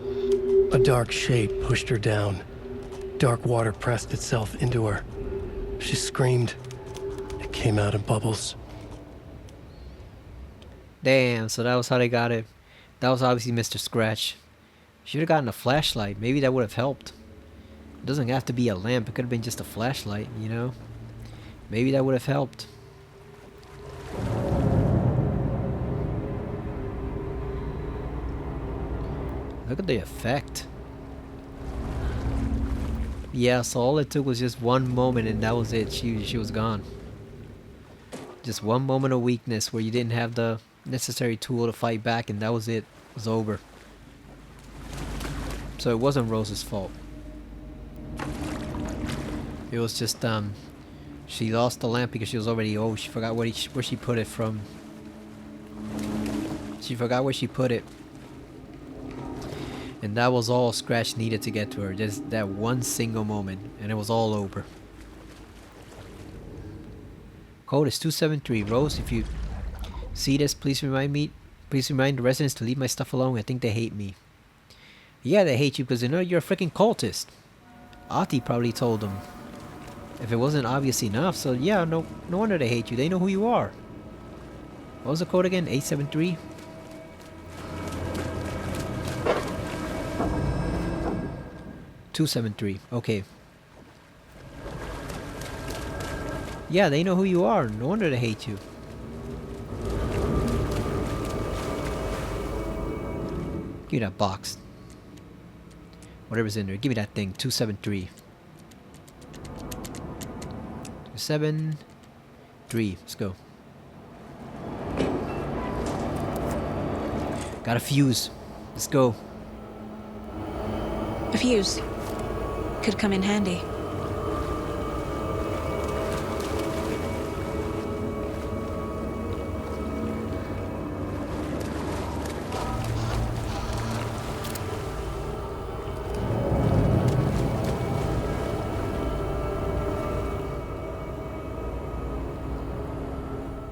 A dark shape pushed her down. Dark water pressed itself into her. She screamed. It came out in bubbles. Damn, so that was how they got it. That was obviously Mr. Scratch. Should have gotten a flashlight. Maybe that would have helped. It doesn't have to be a lamp. It could have been just a flashlight, you know? Maybe that would have helped. Look at the effect. Yeah, so all it took was just one moment and that was it. She was gone. Just one moment of weakness where you didn't have the necessary tool to fight back and that was it. It was over. So it wasn't Rose's fault. It was just she lost the lamp because she was already old. She forgot where she put it from. She forgot where she put it. And that was all Scratch needed to get to her. Just that one single moment. And it was all over. Code is 273. Rose, if you see this, please remind the residents to leave my stuff alone. I think they hate me. Yeah, they hate you because they know you're a freaking cultist. Ati probably told them. If it wasn't obvious enough, so yeah, no wonder they hate you. They know who you are. What was the code again? 873? $273. Okay. Yeah, they know who you are. No wonder they hate you. Give me that box. Whatever's in there. Give me that thing. 273. 273. Let's go. Got a fuse. Let's go. A fuse. Could come in handy.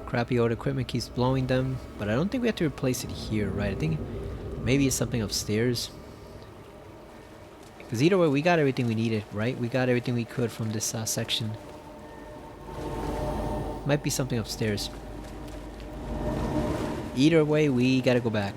Crappy old equipment keeps blowing them, but I don't think we have to replace it here, right? I think maybe it's something upstairs. Because either way, we got everything we needed, right? We got everything we could from this section. Might be something upstairs. Either way, we gotta go back.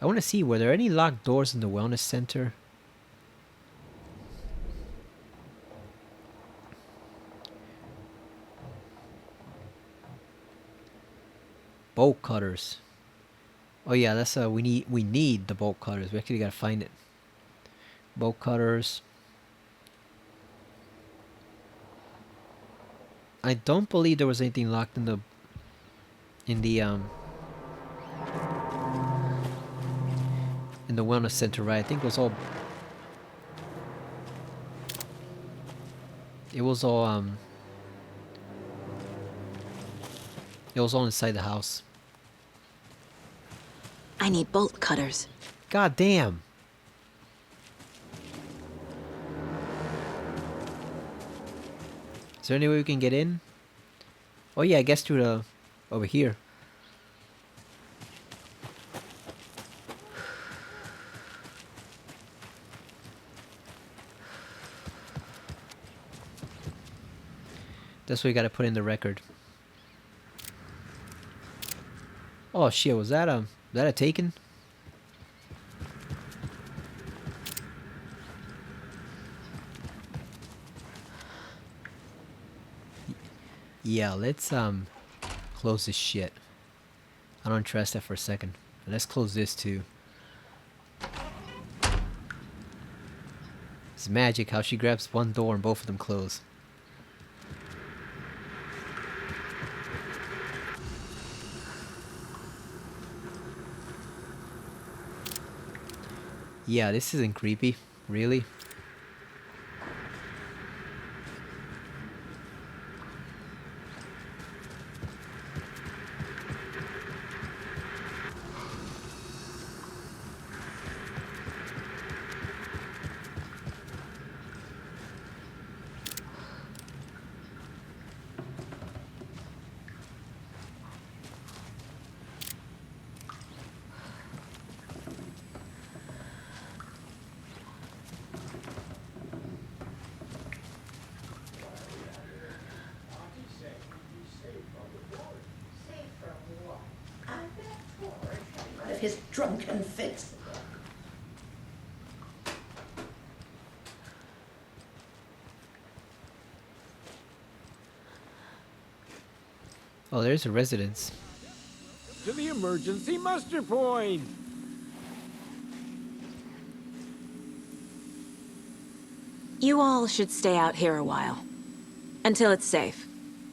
I want to see, were there any locked doors in the wellness center? Bolt cutters. Oh yeah, that's we need the bolt cutters. We actually gotta find it. Bolt cutters. I don't believe there was anything locked in the wellness center, right? I think it was all inside the house. I need bolt cutters. God damn. Is there any way we can get in? Oh yeah, I guess through the over here. That's what we gotta put in the record. Oh shit, was that that a Taken? Yeah, let's close this shit. I don't trust that for a second. Let's close this too. It's magic how she grabs one door and both of them close. Yeah, this isn't creepy, really. Of his drunken fits. Oh, there's a residence. To the emergency muster point! You all should stay out here a while. Until it's safe.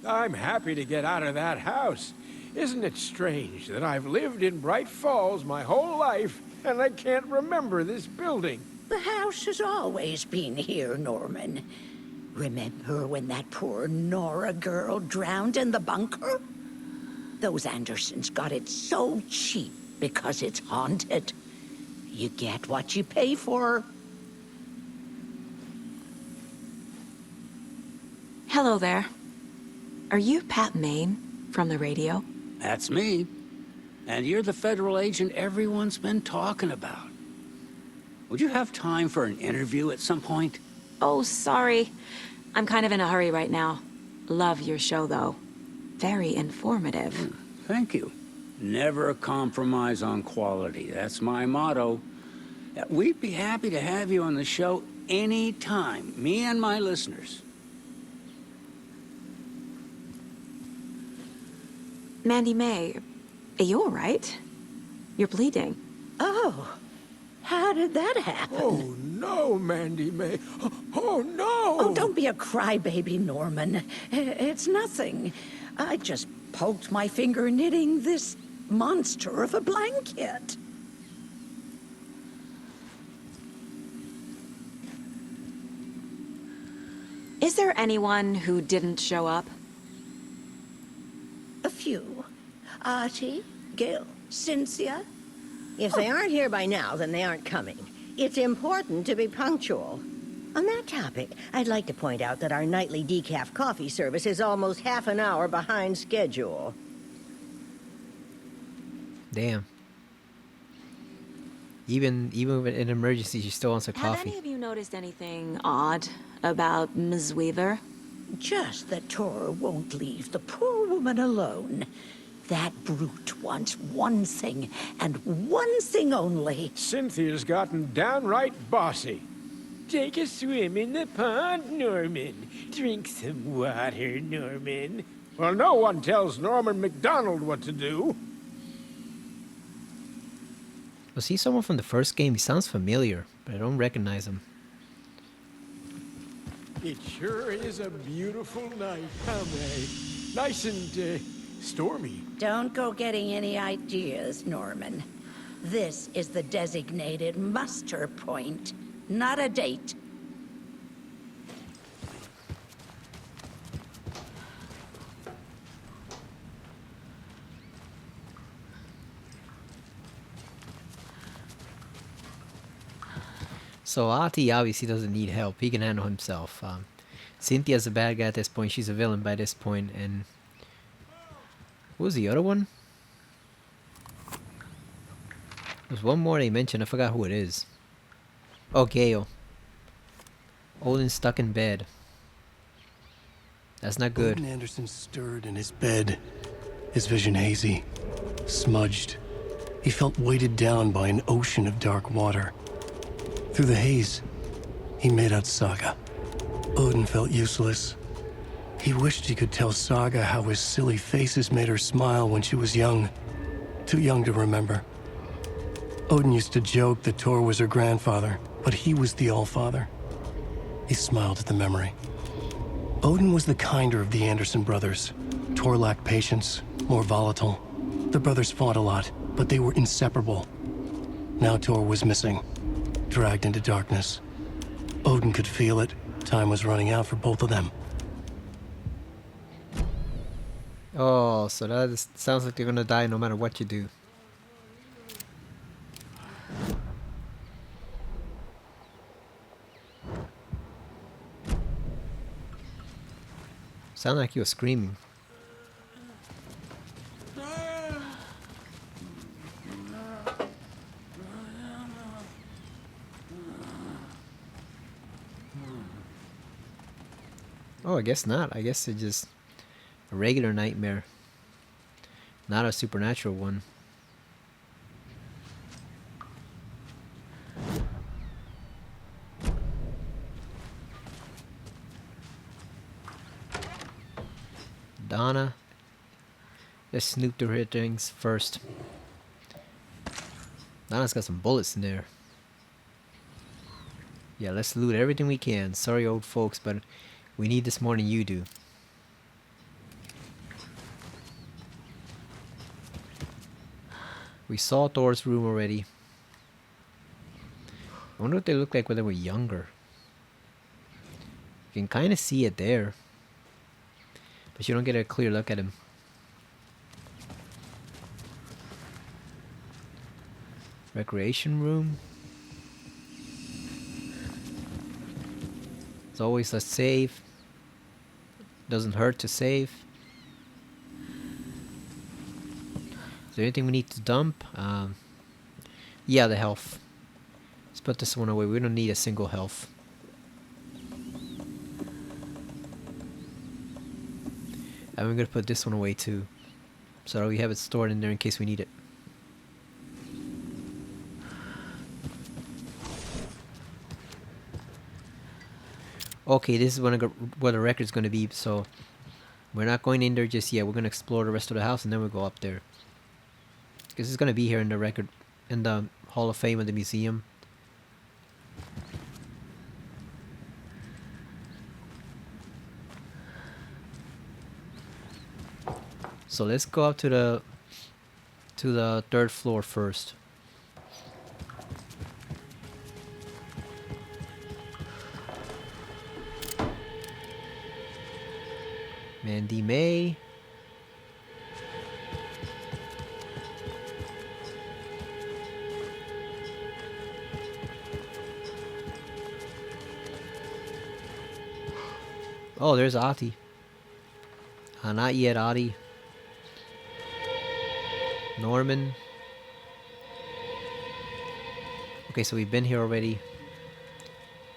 I'm happy to get out of that house. Isn't it strange that I've lived in Bright Falls my whole life and I can't remember this building? The house has always been here, Norman. Remember when that poor Nora girl drowned in the bunker? Those Andersons got it so cheap because it's haunted. You get what you pay for. Hello there. Are you Pat Maine from the radio? That's me. And you're the federal agent everyone's been talking about. Would you have time for an interview at some point? Oh, sorry. I'm kind of in a hurry right now. Love your show, though. Very informative. Thank you. Never compromise on quality. That's my motto. We'd be happy to have you on the show anytime, me and my listeners. Mandy May, are you all right? You're bleeding. Oh, how did that happen? Oh no, Mandy May. Oh no! Oh, don't be a crybaby, Norman. It's nothing. I just poked my finger knitting this monster of a blanket. Is there anyone who didn't show up? A few. Artie, Gil, Cynthia. If they aren't here by now, then they aren't coming. It's important to be punctual. On that topic, I'd like to point out that our nightly decaf coffee service is almost half an hour behind schedule. Damn. Even in an emergency, she still wants her Have coffee. any of you noticed anything odd about Ms. Weaver? Just that Tor won't leave the poor woman alone. That brute wants one thing, and one thing only. Cynthia's gotten downright bossy. Take a swim in the pond, Norman. Drink some water, Norman. Well, no one tells Norman McDonald what to do. Was he someone from the first game? He sounds familiar, but I don't recognize him. It sure is a beautiful night, huh, May? Nice and, stormy. Don't go getting any ideas, Norman. This is the designated muster point, not a date. So Ati obviously doesn't need help. He can handle himself. Cynthia's a bad guy at this point. She's a villain by this point. And what was the other one? There's one more they mentioned. I forgot who it is. Oh, Gale. Old and stuck in bed. That's not good. Odin Anderson stirred in his bed, his vision hazy, smudged. He felt weighted down by an ocean of dark water. Through the haze, he made out Saga. Odin felt useless. He wished he could tell Saga how his silly faces made her smile when she was young. Too young to remember. Odin used to joke that Tor was her grandfather, but he was the Allfather. He smiled at the memory. Odin was the kinder of the Anderson brothers. Tor lacked patience, more volatile. The brothers fought a lot, but they were inseparable. Now Tor was missing, dragged into darkness. Odin could feel it. Time was running out for both of them. Oh, so sounds like they're gonna die no matter what you do. Sound like you were screaming. Oh, I guess not. I guess it's just a regular nightmare. Not a supernatural one. Donna. Let's snoop through her things first. Donna's got some bullets in there. Yeah, let's loot everything we can. Sorry, old folks, but we need this more than you do. We saw Thor's room already. I wonder what they look like when they were younger. You can kind of see it there, but you don't get a clear look at him. Recreation room. It's always a save. Doesn't hurt to save. Is there anything we need to dump? Yeah, the health. Let's put this one away. We don't need a single health. And we're gonna put this one away too, so that we have it stored in there in case we need it. Okay, this is where the record's gonna be, so we're not going in there just yet. We're gonna explore the rest of the house and then we'll go up there. Because it's gonna be here in the record, in the Hall of Fame of the museum. So let's go up to the third floor first. Mandy May. Oh, there's Ati. Not yet, Ati. Norman. Okay, so we've been here already.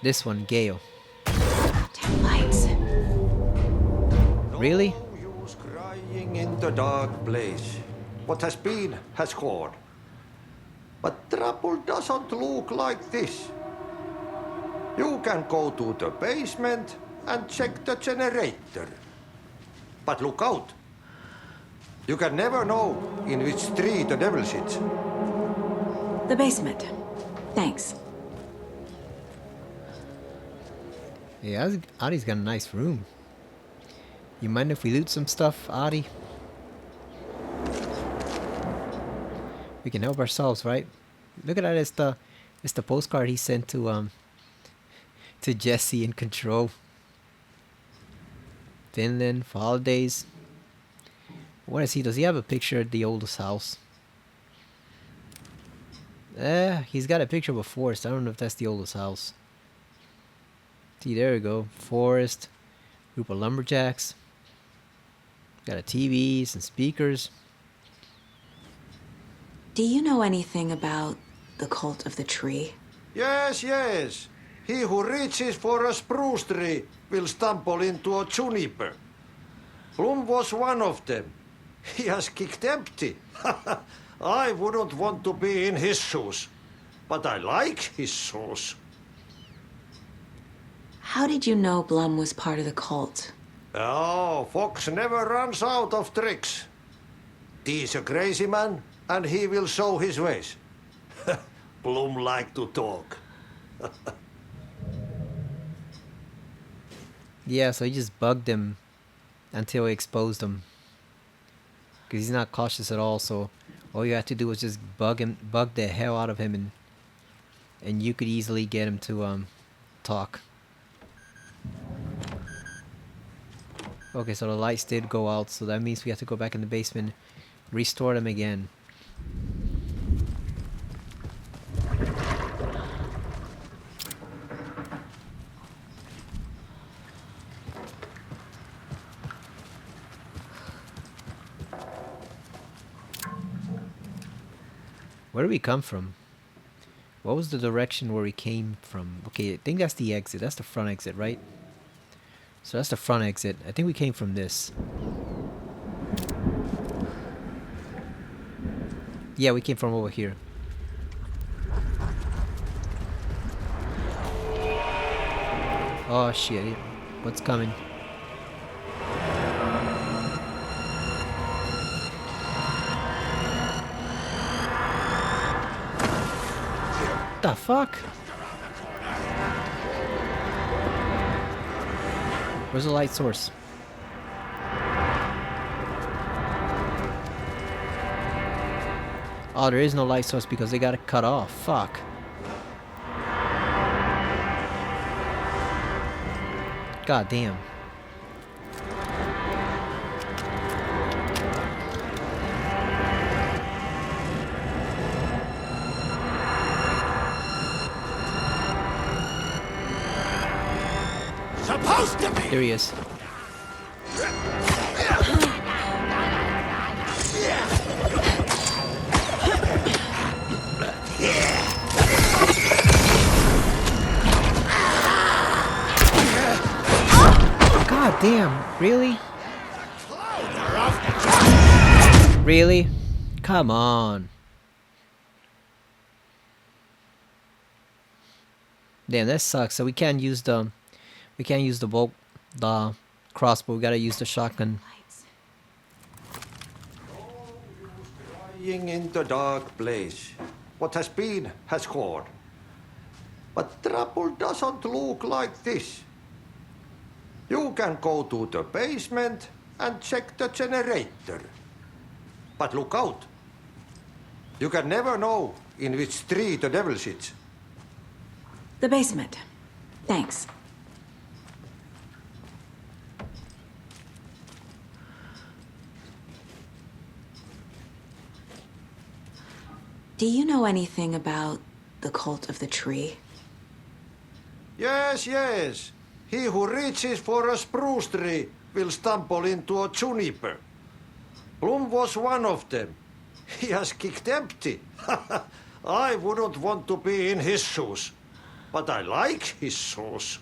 This one, Gale. Damn lights. Really? No use crying in the dark place. What has been has gone. But trouble doesn't look like this. You can go to the basement and check the generator. But look out. You can never know in which tree the devil sits. The basement. Thanks. Yeah, Adi's got a nice room. You mind if we loot some stuff, Adi? We can help ourselves, right? Look at that, it's the postcard he sent to Jesse in Control. Finland for holidays. What is he? Does he have a picture of the oldest house? He's got a picture of a forest. I don't know if that's the oldest house. See, there we go. Forest. Group of lumberjacks. Got a TV, some speakers. Do you know anything about the cult of the tree? Yes, yes. He who reaches for a spruce tree will stumble into a juniper. Blum was one of them. He has kicked empty. I wouldn't want to be in his shoes. But I like his shoes. How did you know Blum was part of the cult? Oh, Fox never runs out of tricks. He's a crazy man, and he will show his ways. Blum like to talk. Yeah, so he just bugged him until he exposed him. Because he's not cautious at all, so all you have to do is just bug the hell out of him, and you could easily get him to talk. Okay, so the lights did go out, so that means we have to go back in the basement, restore them again. Where did we come from? What was the direction where we came from? Okay, I think that's the exit. That's the front exit, right? So that's the front exit. I think we came from this. Yeah, we came from over here. Oh shit, what's coming? The fuck? Where's the light source? Oh, there is no light source because they got it cut off. Fuck. God damn. Supposed to be. There he is. God damn, really? Really? Come on. Damn, that sucks. So we can't use the the crossbow. We gotta use the shotgun. Lying in the dark place. What has been has gone. But trouble doesn't look like this. You can go to the basement and check the generator. But look out. You can never know in which tree the devil sits. The basement. Thanks. Do you know anything about the cult of the tree? Yes, yes. He who reaches for a spruce tree will stumble into a juniper. Blum was one of them. He has kicked empty. I wouldn't want to be in his shoes. But I like his shoes.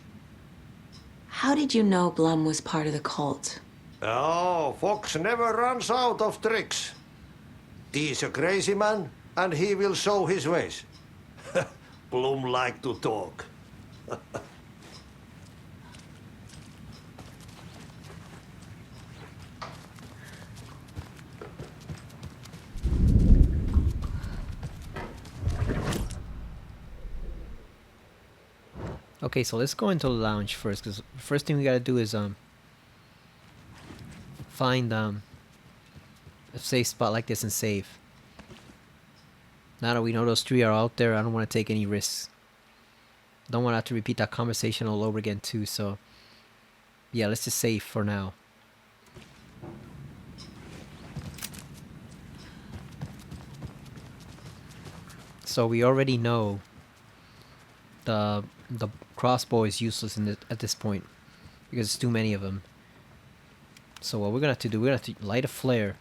How did you know Blum was part of the cult? Oh, Fox never runs out of tricks. He's a crazy man, and he will show his ways. Blum like to talk. Okay, so let's go into the lounge first, because the first thing we gotta do is find a safe spot like this and save. Now that we know those three are out there, I don't want to take any risks. Don't want to have to repeat that conversation all over again too, so yeah, let's just save for now. So we already know the crossbow is useless at this point because there's too many of them. So what we're gonna have to do, we're gonna have to light a flare.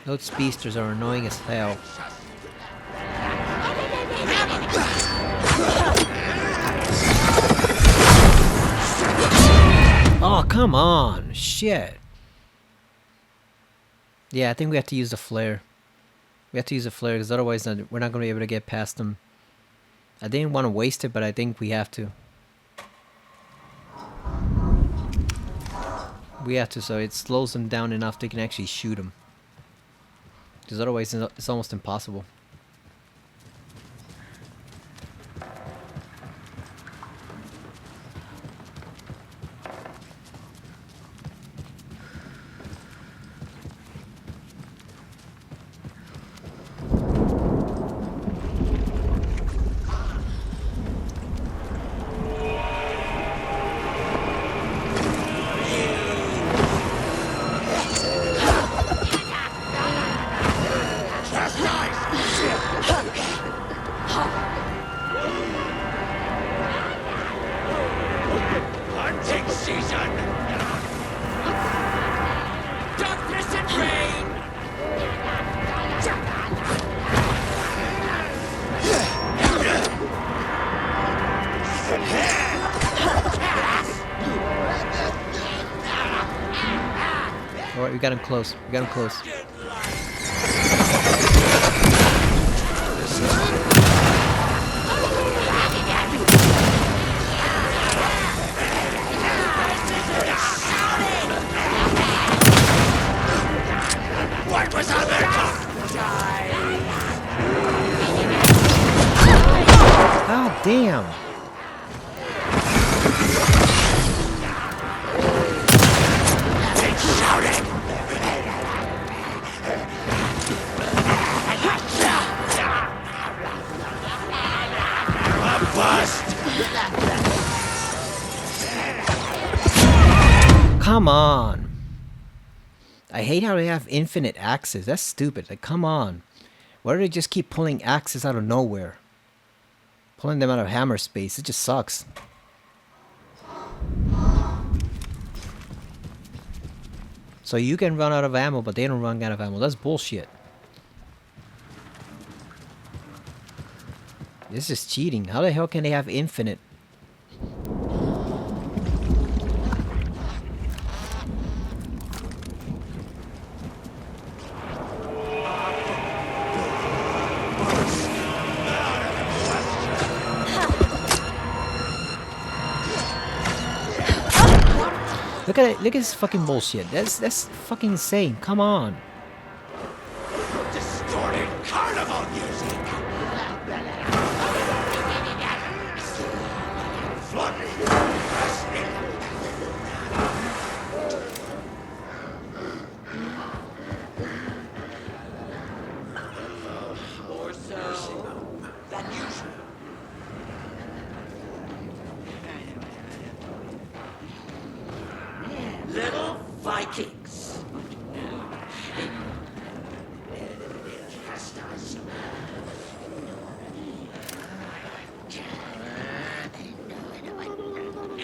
Those speedsters are annoying as hell. Oh, come on. Shit. Yeah, I think we have to use the flare. We have to use the flare because otherwise we're not going to be able to get past them. I didn't want to waste it, but I think we have to. We have to, so it slows them down enough they can actually shoot them. Because otherwise it's almost impossible. Hunting season! Darkness and rain! Alright, we got him close. We got him close. What was on their Oh, damn. Come on. I hate how they have infinite axes. That's stupid. Like, come on. Why do they just keep pulling axes out of nowhere? Pulling them out of hammer space. It just sucks. So you can run out of ammo, but they don't run out of ammo. That's bullshit. This is cheating. How the hell can they have infinite? Look at it. Look at this fucking bullshit. That's fucking insane. Come on. distorted carnival music! More so than usual. Little Vikings.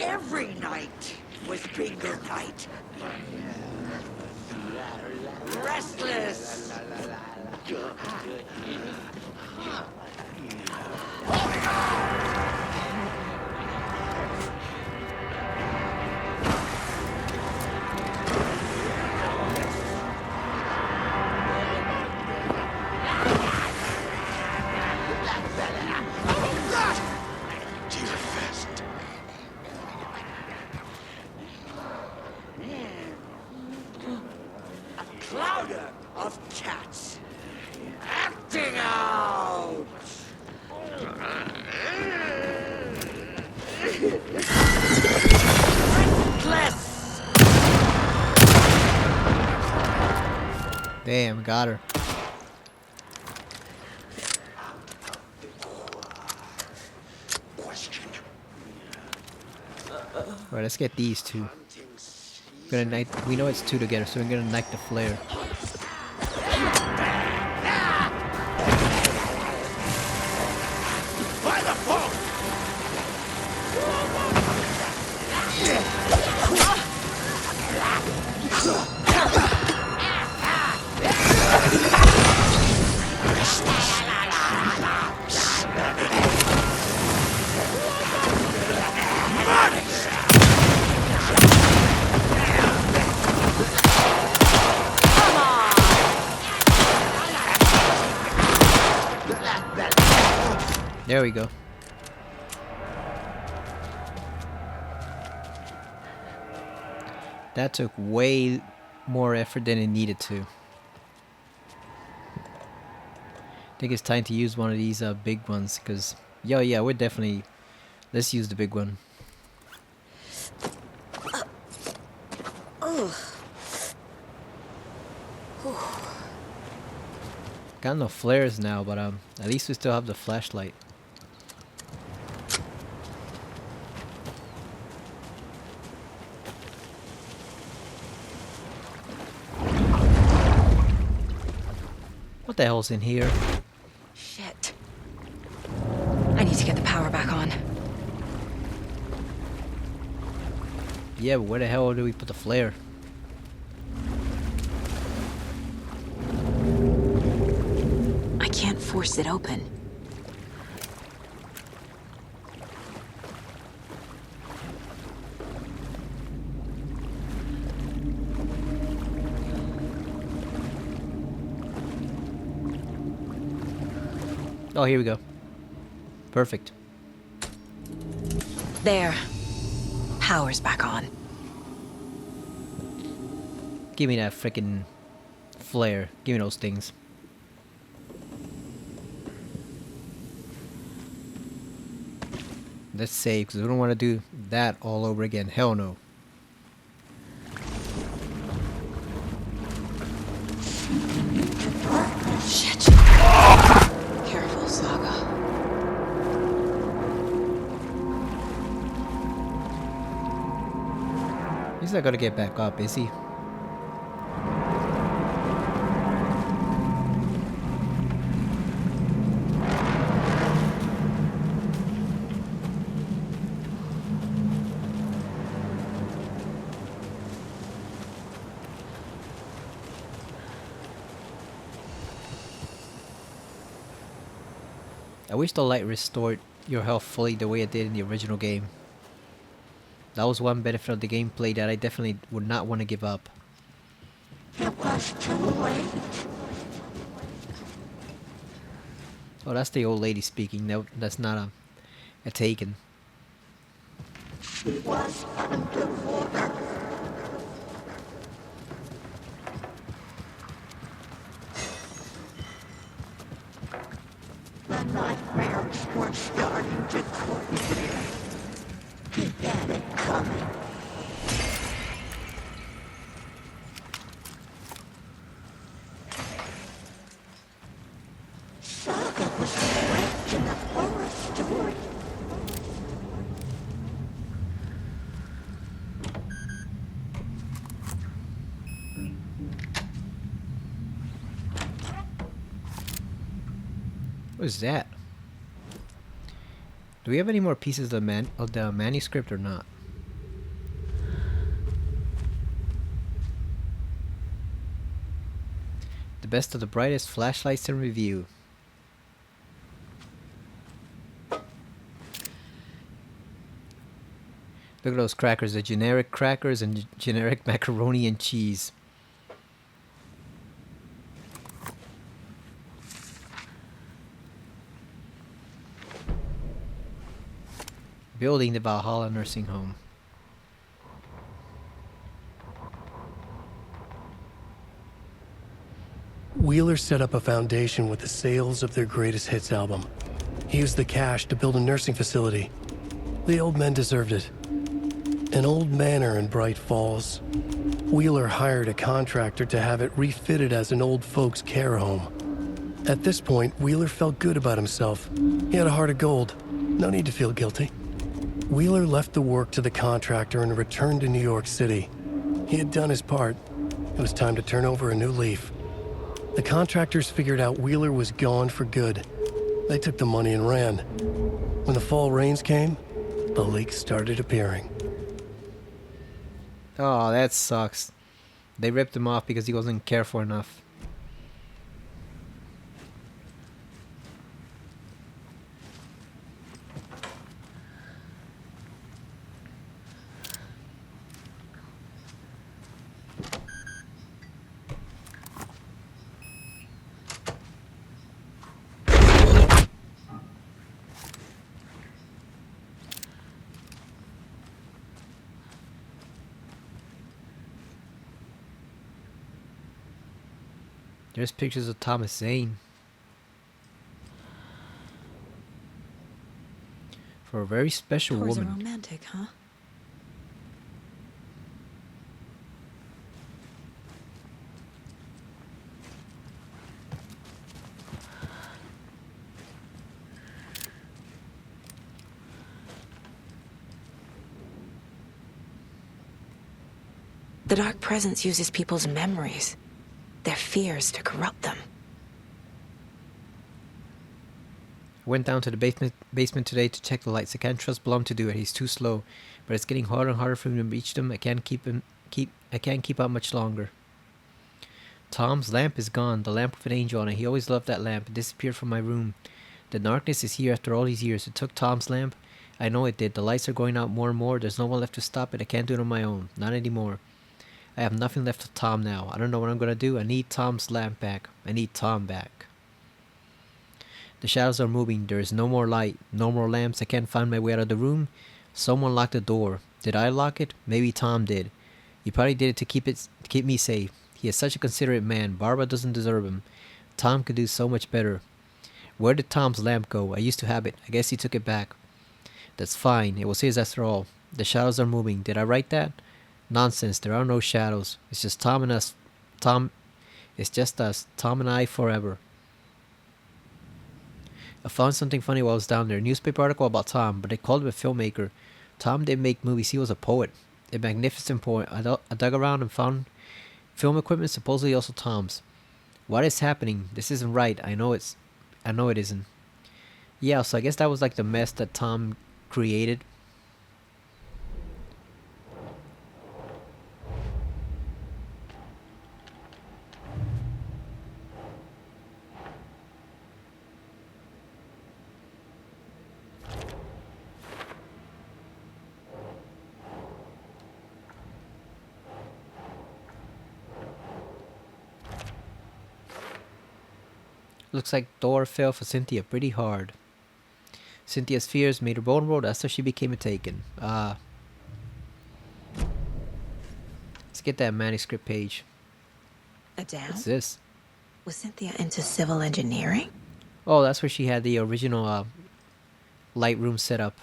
Every night was bingo night. Restless. Clouder of cats acting out. Restless. Damn, got her. Alright, let's get these two. Gonna knight. We know it's two together, so we're gonna knight the flare. By the boat. There we go. That took way more effort than it needed to. I think it's time to use one of these big ones, because yeah, we're definitely, let's use the big one. Got no flares now, but at least we still have the flashlight. What the hell's in here? Shit. I need to get the power back on. Yeah, but where the hell do we put the flare? I can't force it open. Oh, here we go. Perfect. There. Power's back on. Give me that frickin' flare. Give me those things. Let's save, because we don't want to do that all over again. Hell no. Shit. Careful, Saga. He's not gonna get back up, is he? I wish the light restored your health fully the way it did in the original game. That was one benefit of the gameplay that I definitely would not want to give up. It was too late. Oh, that's the old lady speaking. No, that's not a taken. She was underwater. The nightmares were starting to clear. He had it coming. Saga was trapped in the forest steward. What is that? Do we have any more pieces of the manuscript or not? The best of the brightest flashlights in review. Look at those crackers, the generic crackers and generic macaroni and cheese. Building the Valhalla nursing home. Wheeler set up a foundation with the sales of their greatest hits album. He used the cash to build a nursing facility. The old men deserved it. An old manor in Bright Falls. Wheeler hired a contractor to have it refitted as an old folks' care home. At this point, Wheeler felt good about himself. He had a heart of gold. No need to feel guilty. Wheeler left the work to the contractor and returned to New York City. He had done his part. It was time to turn over a new leaf. The contractors figured out Wheeler was gone for good. They took the money and ran. When the fall rains came, the leaks started appearing. Oh, that sucks. They ripped him off because he wasn't careful enough. There's pictures of Thomas Zane. For a very special Tor's a woman. romantic, huh? The Dark Presence uses people's memories, their fears, to corrupt them. I went down to the basement today to check the lights. I can't trust Blum to do it. He's too slow. But it's getting harder and harder for him to reach them. I can't keep up much longer. Tom's lamp is gone. The lamp with an angel on it. He always loved that lamp. It disappeared from my room. The darkness is here after all these years. It took Tom's lamp. I know it did. The lights are going out more and more. There's no one left to stop it. I can't do it on my own. Not anymore. I have nothing left of Tom now. I don't know what I'm going to do. I need Tom's lamp back. I need Tom back. The shadows are moving. There is no more light. No more lamps. I can't find my way out of the room. Someone locked the door. Did I lock it? Maybe Tom did. He probably did it to keep me safe. He is such a considerate man. Barbara doesn't deserve him. Tom could do so much better. Where did Tom's lamp go? I used to have it. I guess he took it back. That's fine. It was his after all. The shadows are moving. Did I write that? Nonsense. There are no shadows. It's just Tom and us. It's just us. Tom and I forever. I found something funny while I was down there. A newspaper article about Tom, but they called him a filmmaker. Tom didn't make movies. He was a poet. A magnificent poet. I dug around and found film equipment, supposedly also Tom's. What is happening? This isn't right. I know it isn't. Yeah, so I guess that was like the mess that Tom created. Looks like door fell for Cynthia pretty hard. Cynthia's fears made her vulnerable. That's how she became a taken. Let's get that manuscript page. Adele? What's this? Was Cynthia into civil engineering? Oh, that's where she had the original light room set up.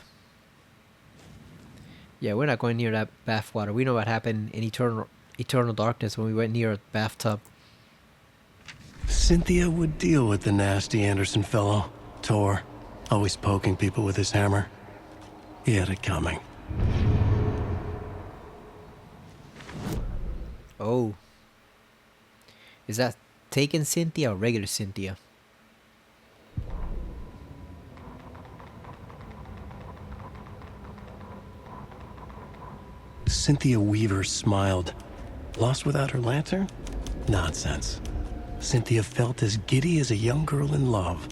Yeah, we're not going near that bathwater. We know what happened in Eternal Darkness when we went near a bathtub. Cynthia would deal with the nasty Anderson fellow, Tor, always poking people with his hammer. He had it coming. Oh. Is that taken Cynthia or regular Cynthia? Cynthia Weaver smiled. Lost without her lantern? Nonsense. Cynthia felt as giddy as a young girl in love.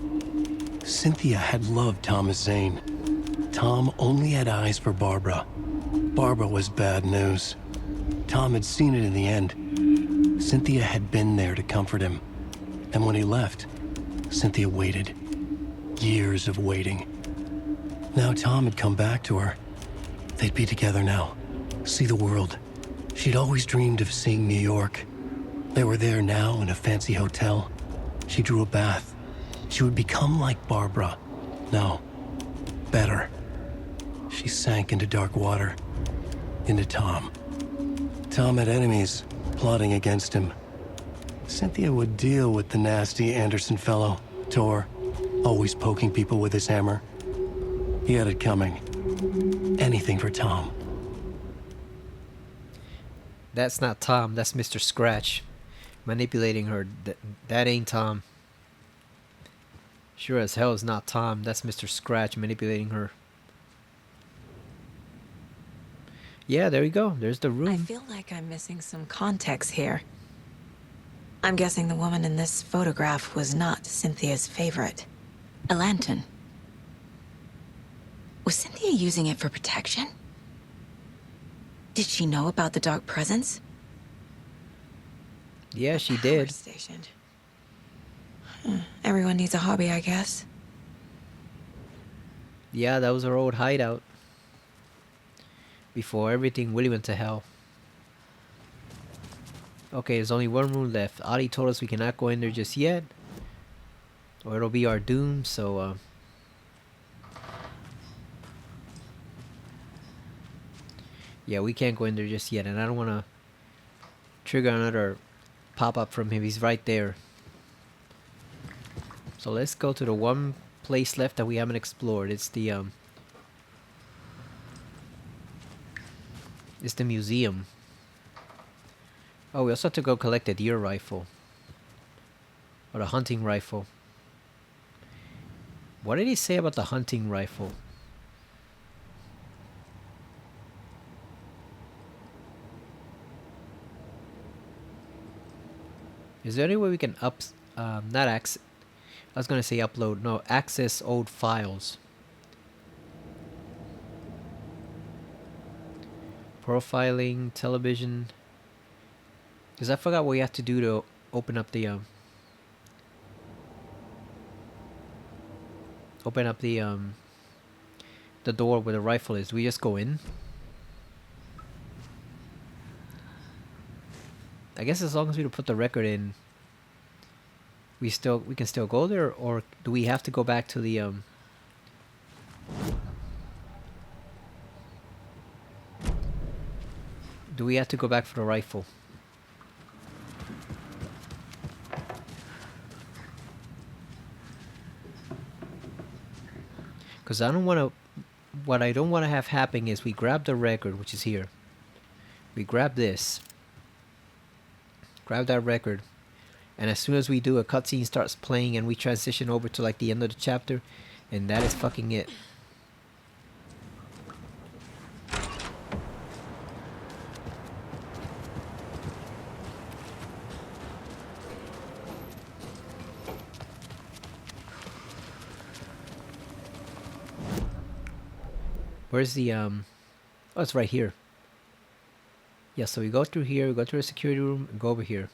Cynthia had loved Thomas Zane. Tom only had eyes for Barbara. Barbara was bad news. Tom had seen it in the end. Cynthia had been there to comfort him. And when he left, Cynthia waited. Years of waiting. Now Tom had come back to her. They'd be together now. See the world. She'd always dreamed of seeing New York. They were there now in a fancy hotel. She drew a bath. She would become like Barbara. No, better. She sank into dark water. Into Tom. Tom had enemies plotting against him. Cynthia would deal with the nasty Anderson fellow, Tor, always poking people with his hammer. He had it coming. Anything for Tom. That's not Tom. That's Mr. Scratch. Manipulating her. That ain't Tom. Sure as hell is not Tom. That's Mr. Scratch manipulating her. Yeah, there you go. There's the room. I feel like I'm missing some context here. I'm guessing the woman in this photograph was not Cynthia's favorite. A lantern. Was Cynthia using it for protection? Did she know about the Dark Presence? Yeah, she did. Station. Everyone needs a hobby, I guess. Yeah, that was her old hideout. Before everything really went to hell. Okay, there's only one room left. Adi told us we cannot go in there just yet, or it'll be our doom. So, yeah, we can't go in there just yet, and I don't want to trigger another pop-up from him. He's right there. So let's go to the one place left that we haven't explored. It's the museum. Oh, we also have to go collect the deer rifle. Or the hunting rifle. What did he say about the hunting rifle? Is there any way we can not access, I was gonna say upload, no, access old files. Profiling, television. Because I forgot what we have to do to open up the the door where the rifle is. We just go in. I guess as long as we don't put the record in, we can still go there, or do we have to go back to the do we have to go back for the rifle? Because I don't want to, what I don't want to have happen is we grab the record, which is here. We grab this. Grab that record. And as soon as we do, a cutscene starts playing and we transition over to like the end of the chapter. And that is fucking it. Where's the oh, it's right here. Yeah, so we go through here, we go through the security room, and go over here.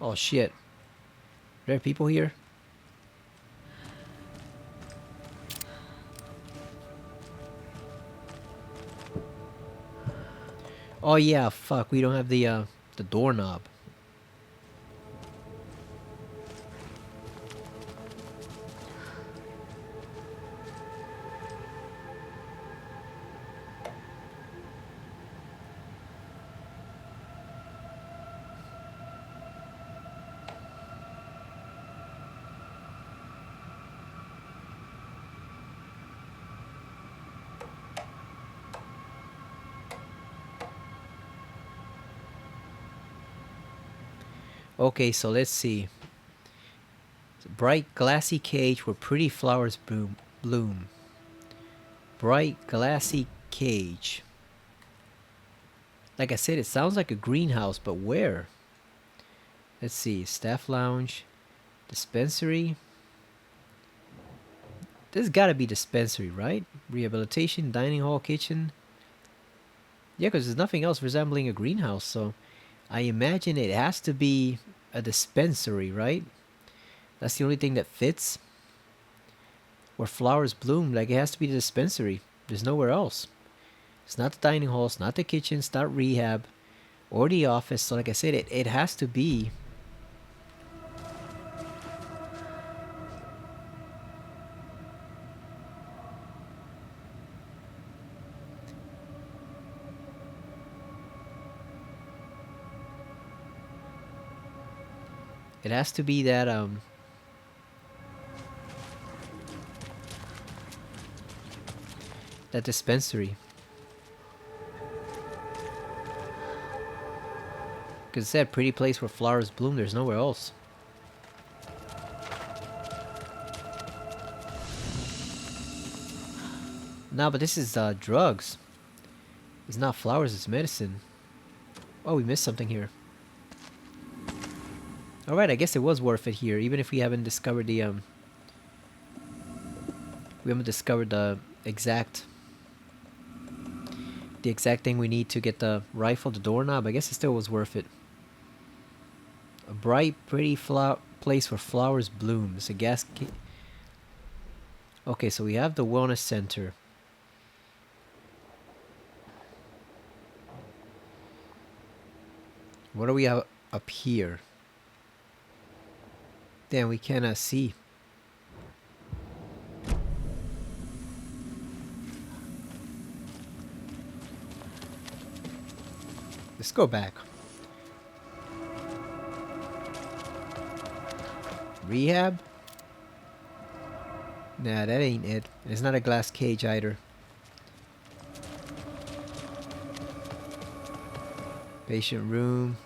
Oh shit. Are there people here? Oh yeah, fuck, we don't have the doorknob. Okay, so let's see. Bright glassy cage where pretty flowers bloom. Bright glassy cage. Like I said, it sounds like a greenhouse, but where? Let's see. Staff lounge. Dispensary. This gotta be dispensary, right? Rehabilitation, dining hall, kitchen. Yeah, because there's nothing else resembling a greenhouse, so I imagine it has to be a dispensary, right? That's the only thing that fits. Where flowers bloom, like it has to be the dispensary. There's nowhere else. It's not the dining hall, it's not the kitchen, it's not rehab, or the office. So like I said, it has to be. It has to be that that dispensary. Because it's that pretty place where flowers bloom, there's nowhere else. No, but this is drugs. It's not flowers, it's medicine. Oh, we missed something here. Alright, I guess it was worth it here, even if we haven't discovered the we haven't discovered the exact thing we need to get the rifle, the doorknob. I guess it still was worth it. A bright, pretty place where flowers bloom. It's a gas. Okay, so we have the wellness center. What do we have up here? Damn, we cannot see. Let's go back. Rehab? Nah, that ain't it. It's not a glass cage either. Patient room.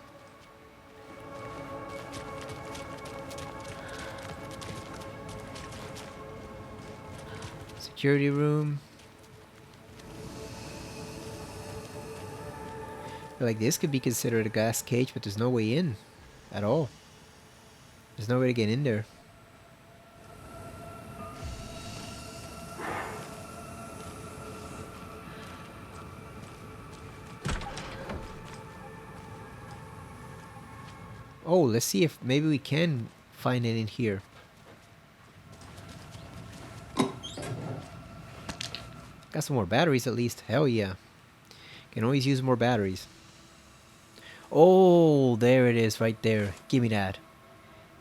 Security room. Like this could be considered a glass cage, but there's no way in at all. There's no way to get in there. Oh, let's see if maybe we can find it in here. Got some more batteries at least. Hell yeah. Can always use more batteries. Oh, there it is right there. Give me that.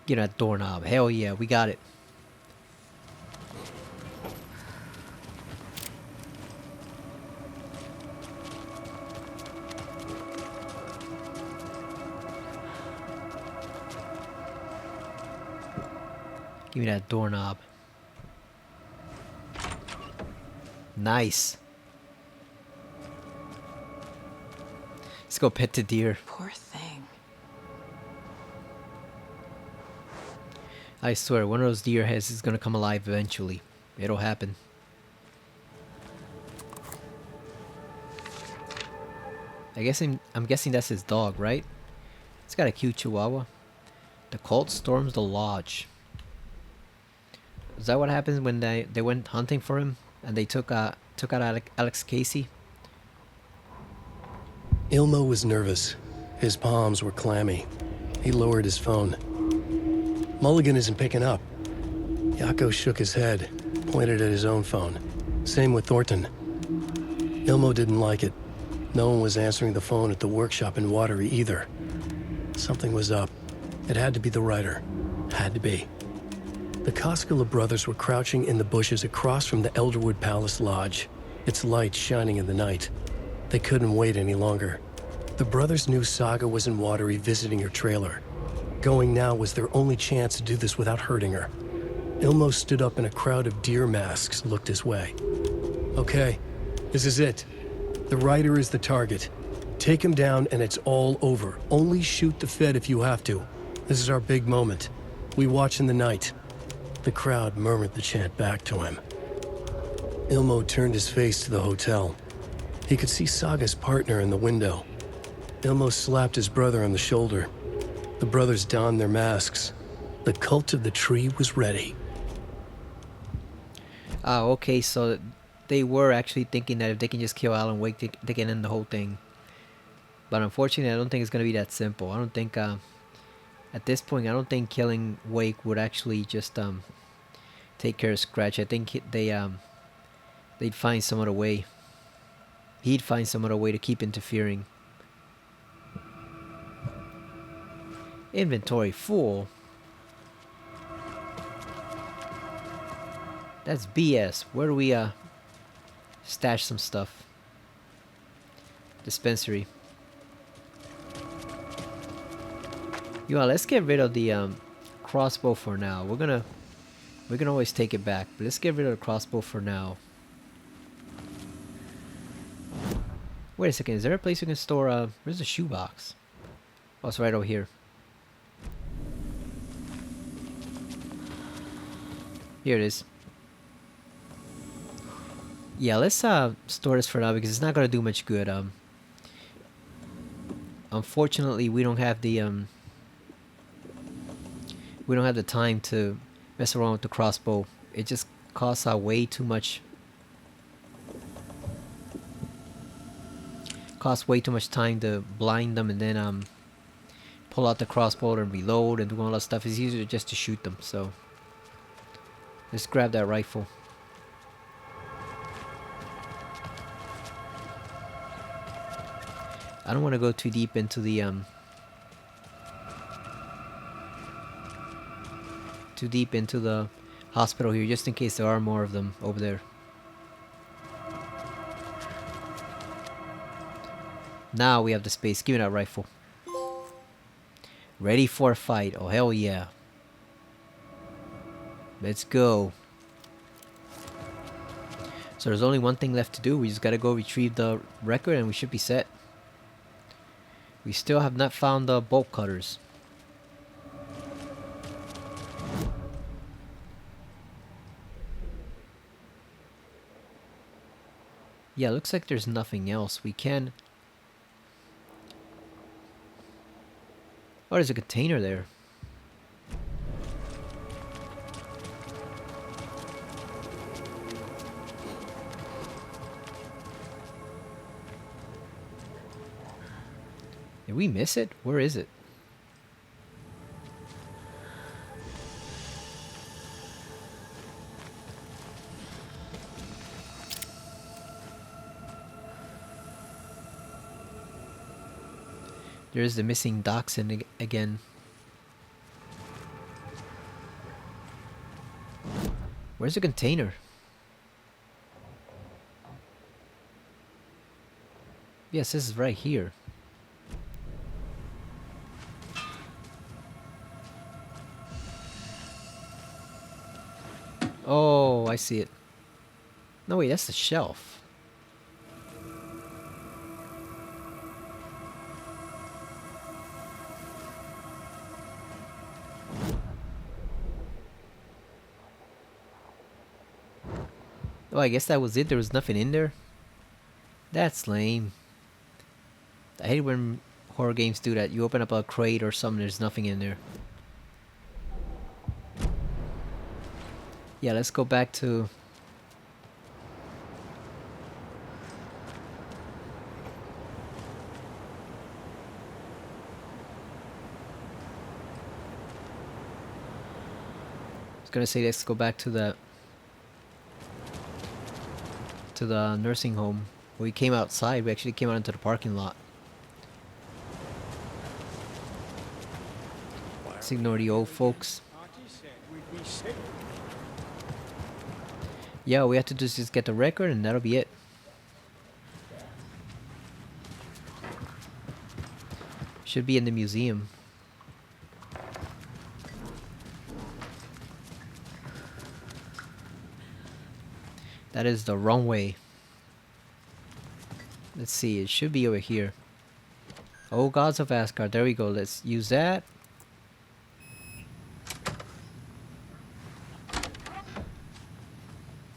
Give me that doorknob. Hell yeah, we got it. Give me that doorknob. Nice. Let's go pet the deer. Poor thing. I swear, one of those deer heads is gonna come alive eventually. It'll happen. I'm guessing that's his dog, right? It's got a cute chihuahua. The cult storms the lodge. Is that what happens when they went hunting for him and they took out Alex Casey? Ilmo was nervous. His palms were clammy. He lowered his phone. Mulligan isn't picking up. Yako shook his head, pointed at his own phone. Same with Thornton. Ilmo didn't like it. No one was answering the phone at the workshop in Watery either. Something was up. It had to be the writer. Had to be. The Koskela brothers were crouching in the bushes across from the Elderwood Palace Lodge, its light shining in the night. They couldn't wait any longer. The brothers knew Saga was in Watery visiting her trailer. Going now was their only chance to do this without hurting her. Ilmo stood up and a crowd of deer masks looked his way. Okay, this is it. The writer is the target. Take him down and it's all over. Only shoot the Fed if you have to. This is our big moment. We watch in the night. The crowd murmured the chant back to him. Ilmo turned his face to the hotel. He could see Saga's partner in the window. Ilmo slapped his brother on the shoulder. The brothers donned their masks. The cult of the tree was ready. Ah, okay, so they were actually thinking that if they can just kill Alan Wake, they can end the whole thing. But unfortunately, I don't think it's going to be that simple. I don't think, at this point, I don't think killing Wake would actually just take care of Scratch. I think they'd find some other way. He'd find some other way to keep interfering. Inventory full. That's BS. Where do we stash some stuff? Dispensary. Let's get rid of the crossbow for now. We can always take it back, but let's get rid of the crossbow for now. Wait a second, is there a place we can store where's the shoebox? Oh, it's right over here. Here it is. Yeah, let's store this for now because it's not gonna do much good. Unfortunately, we don't have the time to mess around with the crossbow. It just costs way too much. Costs way too much time to blind them and then pull out the crossbow and reload and do all that stuff. It's easier just to shoot them. So let's grab that rifle. I don't want to go too deep into the hospital here, just in case there are more of them over there. Now we have the space. Give me that rifle. Ready for a fight. Oh, hell yeah. Let's go. So there's only one thing left to do. We just gotta go retrieve the record and we should be set. We still have not found the bolt cutters. Yeah, looks like there's nothing else. We can... Oh, there's a container there. Did we miss it? Where is it? There's the missing dachshund again. Where's the container? Yes, this is right here. Oh, I see it. No, wait, that's the shelf. Oh, I guess that was it. There was nothing in there. That's lame. I hate when horror games do that. You open up a crate or something, there's nothing in there. Yeah, let's go back to... I was gonna say let's go back to the nursing home. We came outside. We actually came out into the parking lot. Let's ignore the old folks. Yeah, we have to just get the record and that'll be it. Should be in the museum. That is the wrong way. Let's see, it should be over here. Oh, Gods of Asgard. There we go. Let's use that.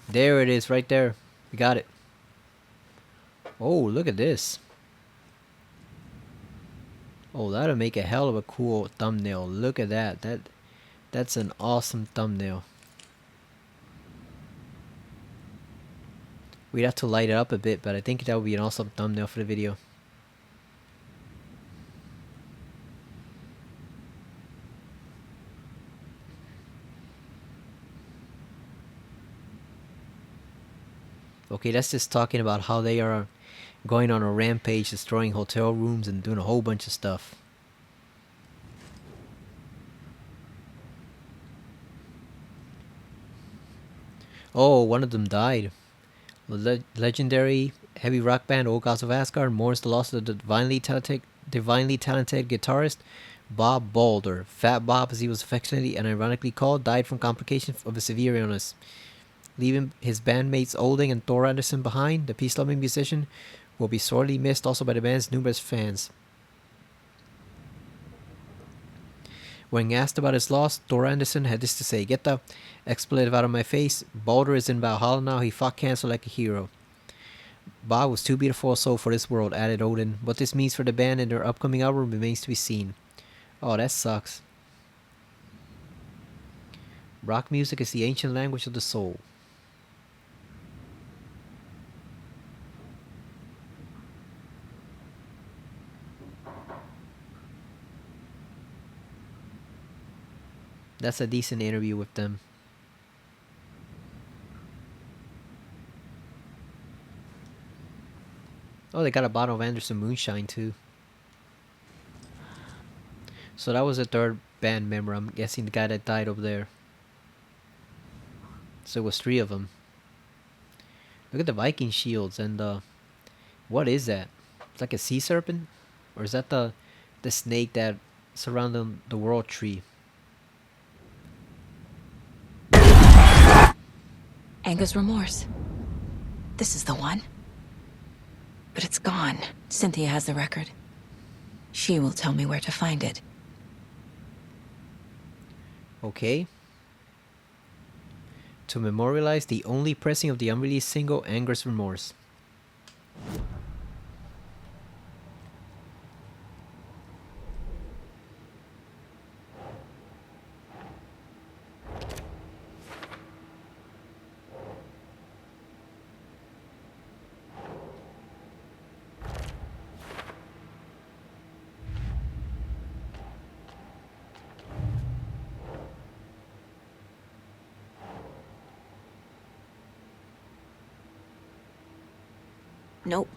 There it is, right there. We got it. Oh, look at this. Oh, that'll make a hell of a cool thumbnail. Look at that. That's an awesome thumbnail. We'd have to light it up a bit, but I think that would be an awesome thumbnail for the video. Okay, that's just talking about how they are going on a rampage, destroying hotel rooms and doing a whole bunch of stuff. Oh, one of them died. The legendary heavy rock band Old Gods of Asgard mourns the loss of the divinely talented guitarist Bob Balder. Fat Bob, as he was affectionately and ironically called, died from complications of a severe illness, leaving his bandmates Olding and Thor Anderson behind. The peace-loving musician will be sorely missed also by the band's numerous fans. When asked about his loss, Thor Anderson had this to say: "Get the expletive out of my face. Balder is in Valhalla now. He fought cancer like a hero. Bob was too beautiful a soul for this world," added Odin. What this means for the band and their upcoming album remains to be seen. Oh, that sucks. Rock music is the ancient language of the soul. That's a decent interview with them. Oh, they got a bottle of Anderson moonshine too. So that was the third band member. I'm guessing the guy that died over there. So it was 3 of them. Look at the Viking shields and what is that? It's like a sea serpent, or is that the snake that surrounding the world tree? Anger's remorse. This is the one. But it's gone. Cynthia has the record. She will tell me where to find it. Okay. To memorialize the only pressing of the unreleased single Anger's Remorse. Nope.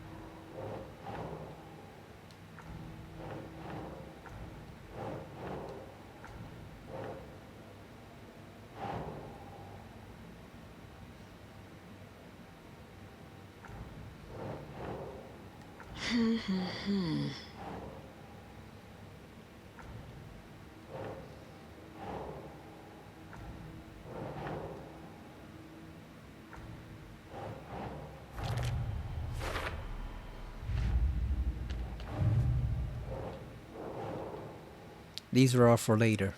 These are all for later.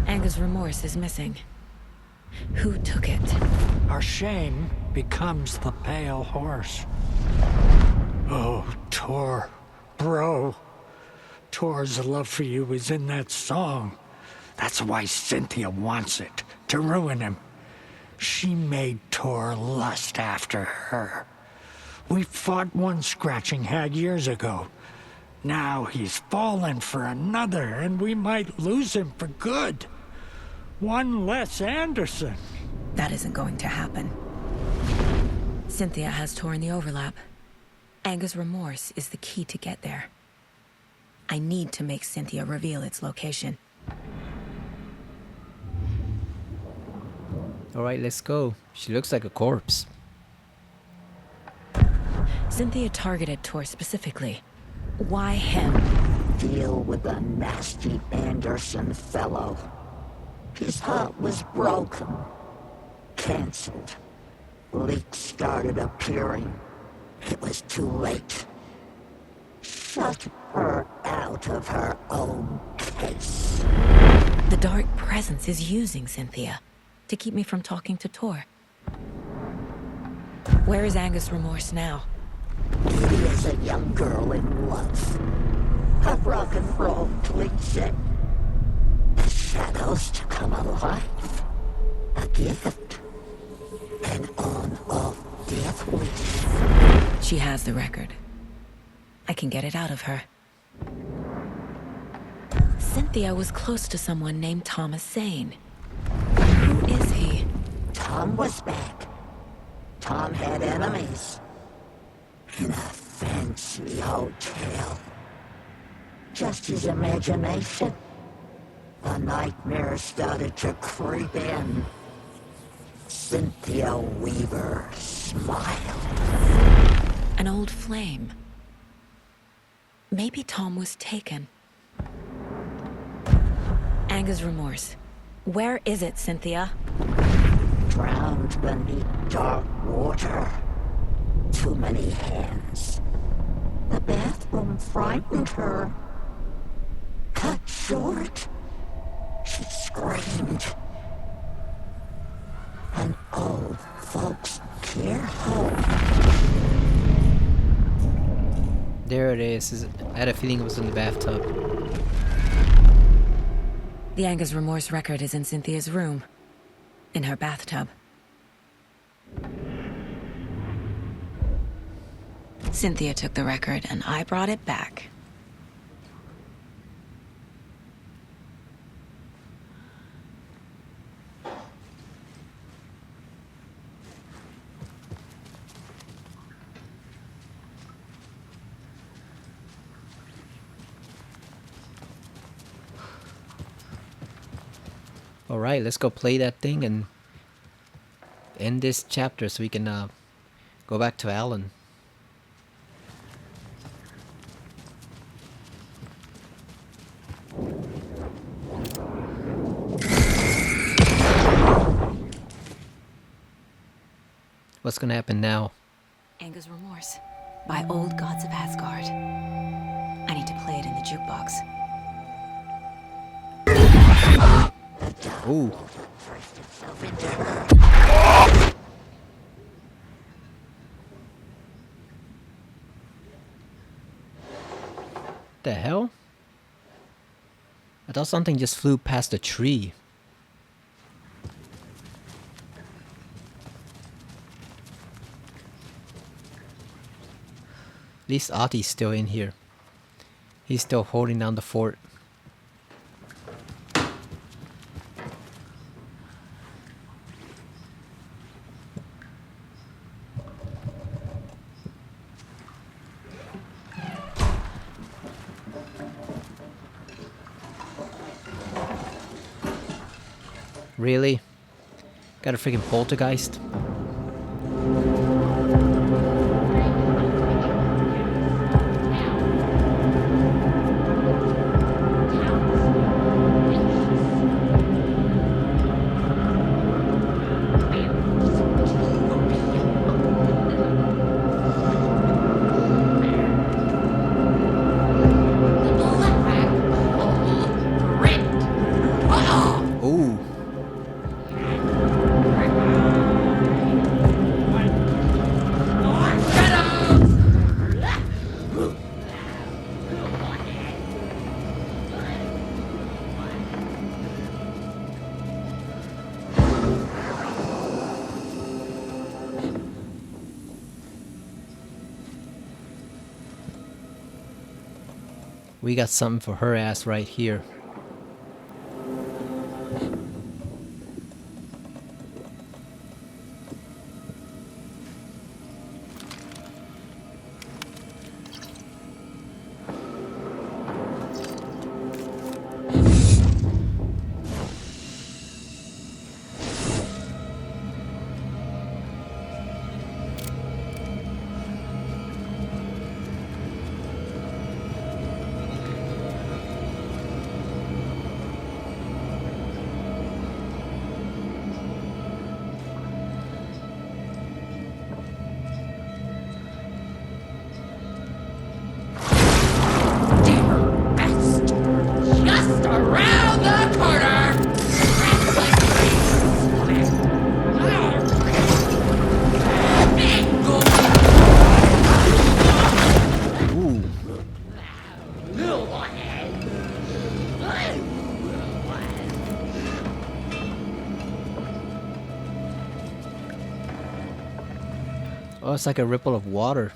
Anger's remorse is missing. Who took it? Our shame becomes the pale horse. Oh, Tor, bro. Tor's love for you is in that song. That's why Cynthia wants it, to ruin him. She made Tor lust after her. We fought one scratching hag years ago. Now he's fallen for another, and we might lose him for good. One less Anderson. That isn't going to happen. Cynthia has Tor in the overlap. Anger's remorse is the key to get there. I need to make Cynthia reveal its location. Alright, let's go. She looks like a corpse. Cynthia targeted Tor specifically. Why him? Deal with the nasty Anderson fellow. His heart was broken. Cancelled. Leaks started appearing. It was too late. Shut her out of her own case. The dark presence is using Cynthia to keep me from talking to Tor. Where is Anger's remorse now? It is a young girl in love. A rock and roll cliche. The shadows to come alive. A gift. An on-off death wish. She has the record. I can get it out of her. Cynthia was close to someone named Thomas Zane. Who is he? Tom was back. Tom had enemies. In a fancy hotel. Just his imagination. The nightmare started to creep in. Cynthia Weaver smiled. An old flame. Maybe Tom was taken. Anger's remorse. Where is it, Cynthia? Drowned beneath dark water. Too many hands. The bathroom frightened her. Cut short. She screamed. An old folks care home. There it is. I had a feeling it was in the bathtub. The Anger's Remorse record is in Cynthia's room. In her bathtub. Cynthia took the record, and I brought it back. Alright, let's go play that thing and end this chapter so we can go back to Alan. What's gonna happen now? Anger's Remorse by Old Gods of Asgard. I need to play it in the jukebox. Ooh. The hell? I thought something just flew past a tree. At least Ati's still in here. He's still holding down the fort. Really? Got a freaking poltergeist? Ooh. We got something for her ass right here. Just around the corner! Ooh. Oh, it's like a ripple of water.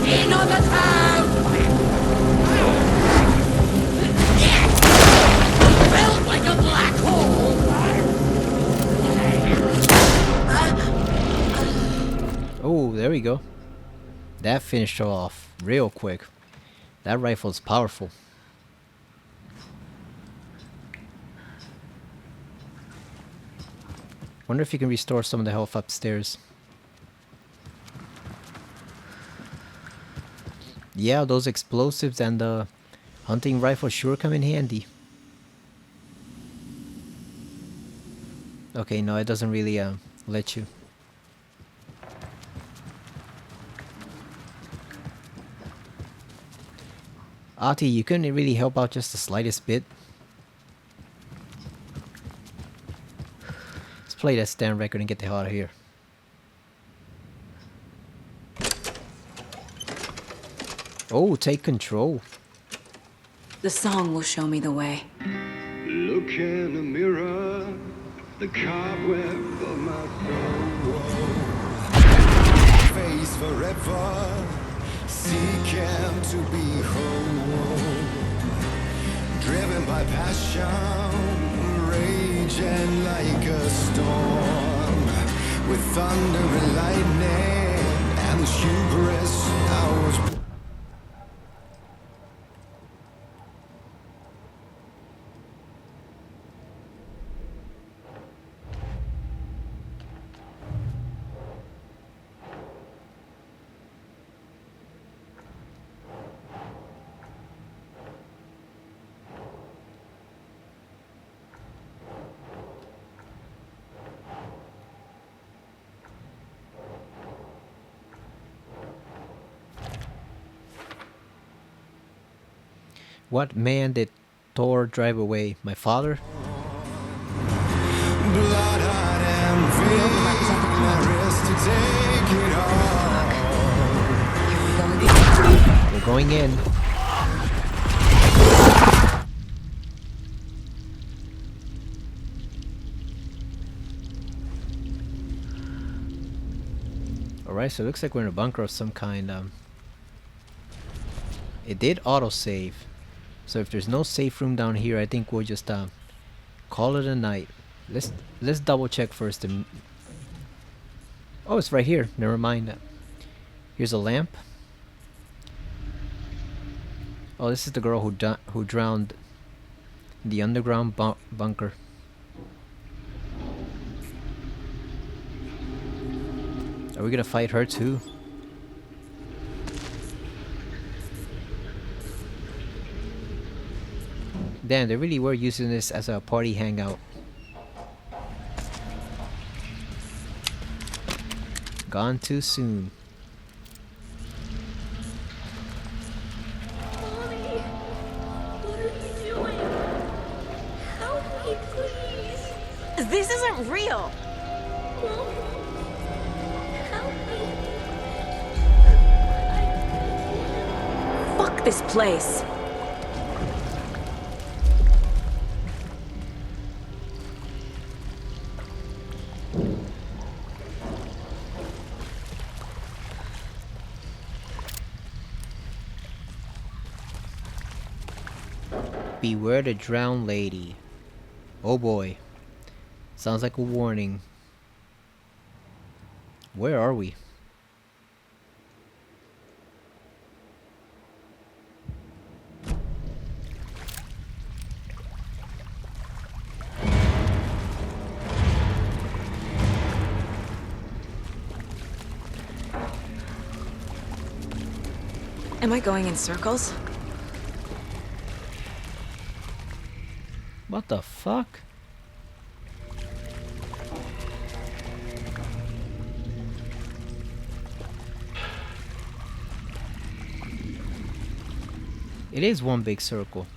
In on the town! Felt like a black hole! Oh, there we go. That finished her off real quick. That rifle's powerful. Wonder if you can restore some of the health upstairs. Yeah, those explosives and the hunting rifle sure come in handy. Okay, no, it doesn't really let you. Ati, you couldn't really help out just the slightest bit. Let's play that stand record and get the hell out of here. Oh, take control. The song will show me the way. Look in the mirror, the cobweb of my soul. Face forever, seeking to be whole. Driven by passion, raging like a storm. With thunder and lightning and hubris, I was. What man did Thor drive away? My father? We're going in. Alright, so it looks like we're in a bunker of some kind. It did autosave. So if there's no safe room down here, I think we'll just call it a night. Let's double check first. Oh, it's right here. Never mind. Here's a lamp. Oh, this is the girl who drowned in the underground bunker. Are we gonna fight her too? Damn, they really were using this as a party hangout. Gone too soon. Mommy, what are you doing? Help me, please. This isn't real. Mommy, help me. Fuck this place. Beware the drowned lady. Oh boy. Sounds like a warning. Where are we? Am I going in circles? What the fuck? It is one big circle.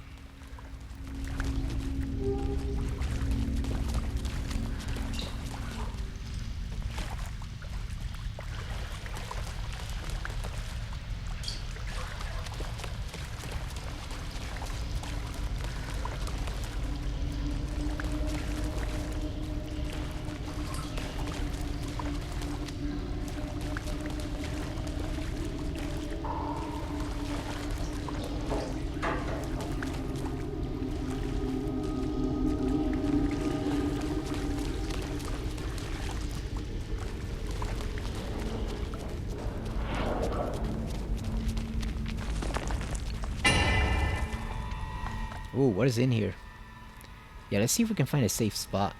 Ooh, what is in here? Yeah, let's see if we can find a safe spot.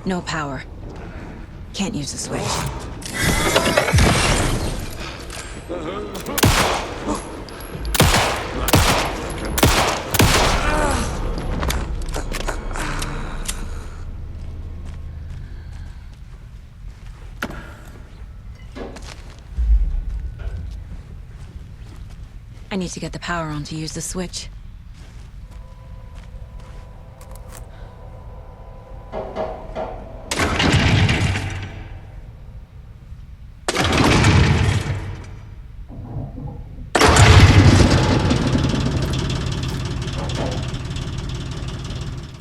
No power. Can't use the switch. I need to get the power on to use the switch.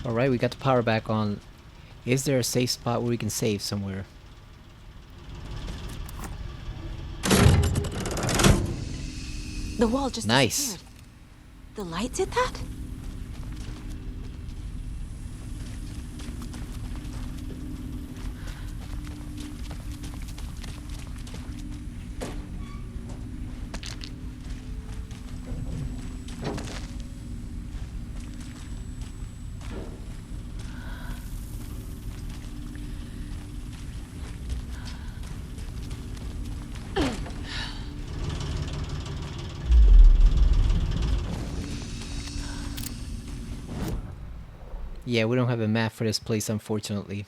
Alright, we got the power back on. Is there a safe spot where we can save somewhere? The wall just Nice. disappeared. The lights hit that? Yeah, we don't have a map for this place, unfortunately.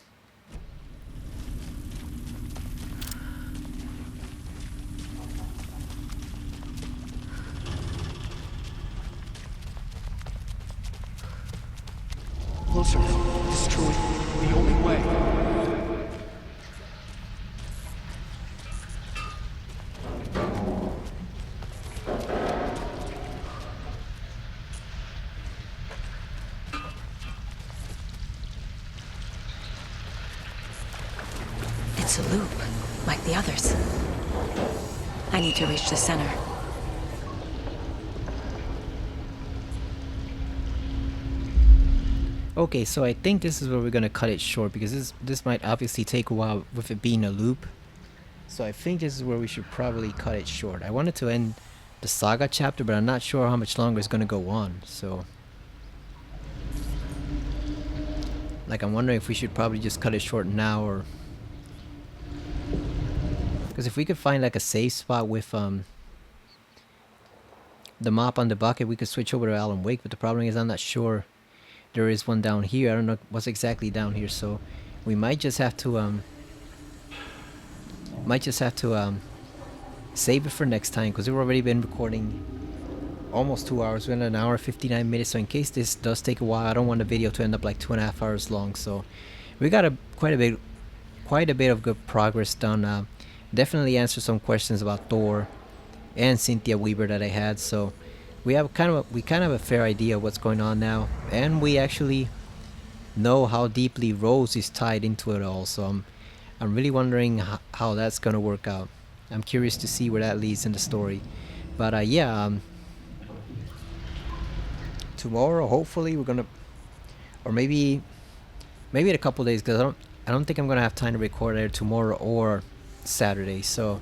Closer. This is truly the only way. It's a loop, like the others. I need to reach the center. Okay, so I think this is where we're gonna cut it short because this might obviously take a while with it being a loop. So I think this is where we should probably cut it short. I wanted to end the saga chapter, but I'm not sure how much longer it's gonna go on. So, like, I'm wondering if we should probably just cut it short now, or because if we could find like a safe spot with the mop on the bucket, we could switch over to Alan Wake. But the problem is I'm not sure there is one down here. I don't know what's exactly down here, so we might just have to save it for next time because we've already been recording almost 2 hours. We're in an hour 59 minutes, so in case this does take a while, I don't want the video to end up like 2.5 hours long. So we got quite a bit of good progress done. Definitely answered some questions about Thor and Cynthia Weaver that I had, so we kind of have a fair idea of what's going on now, and we actually know how deeply Rose is tied into it all. So I'm really wondering how that's gonna work out. I'm curious to see where that leads in the story. But yeah, tomorrow hopefully we're gonna, or maybe in a couple days, because I don't think I'm gonna have time to record either tomorrow or Saturday. So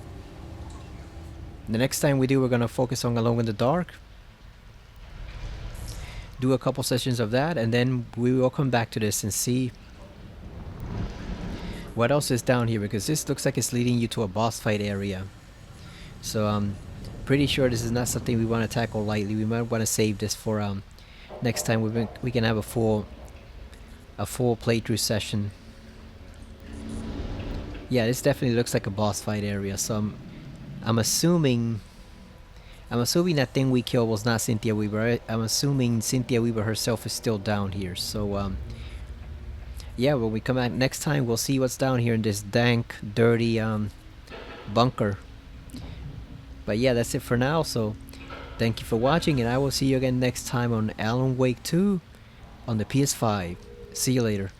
the next time we do, we're gonna focus on Alone in the Dark, do a couple sessions of that, and then we will come back to this and see what else is down here, because this looks like it's leading you to a boss fight area. So I'm pretty sure this is not something we want to tackle lightly. We might want to save this for next time we can have a full playthrough session. Yeah, this definitely looks like a boss fight area. So I'm assuming that thing we killed was not Cynthia Weaver. I'm assuming Cynthia Weaver herself is still down here. So yeah, when we come back next time, we'll see what's down here in this dank, dirty bunker. But yeah, that's it for now. So thank you for watching, and I will see you again next time on Alan Wake 2 on the PS5. See you later.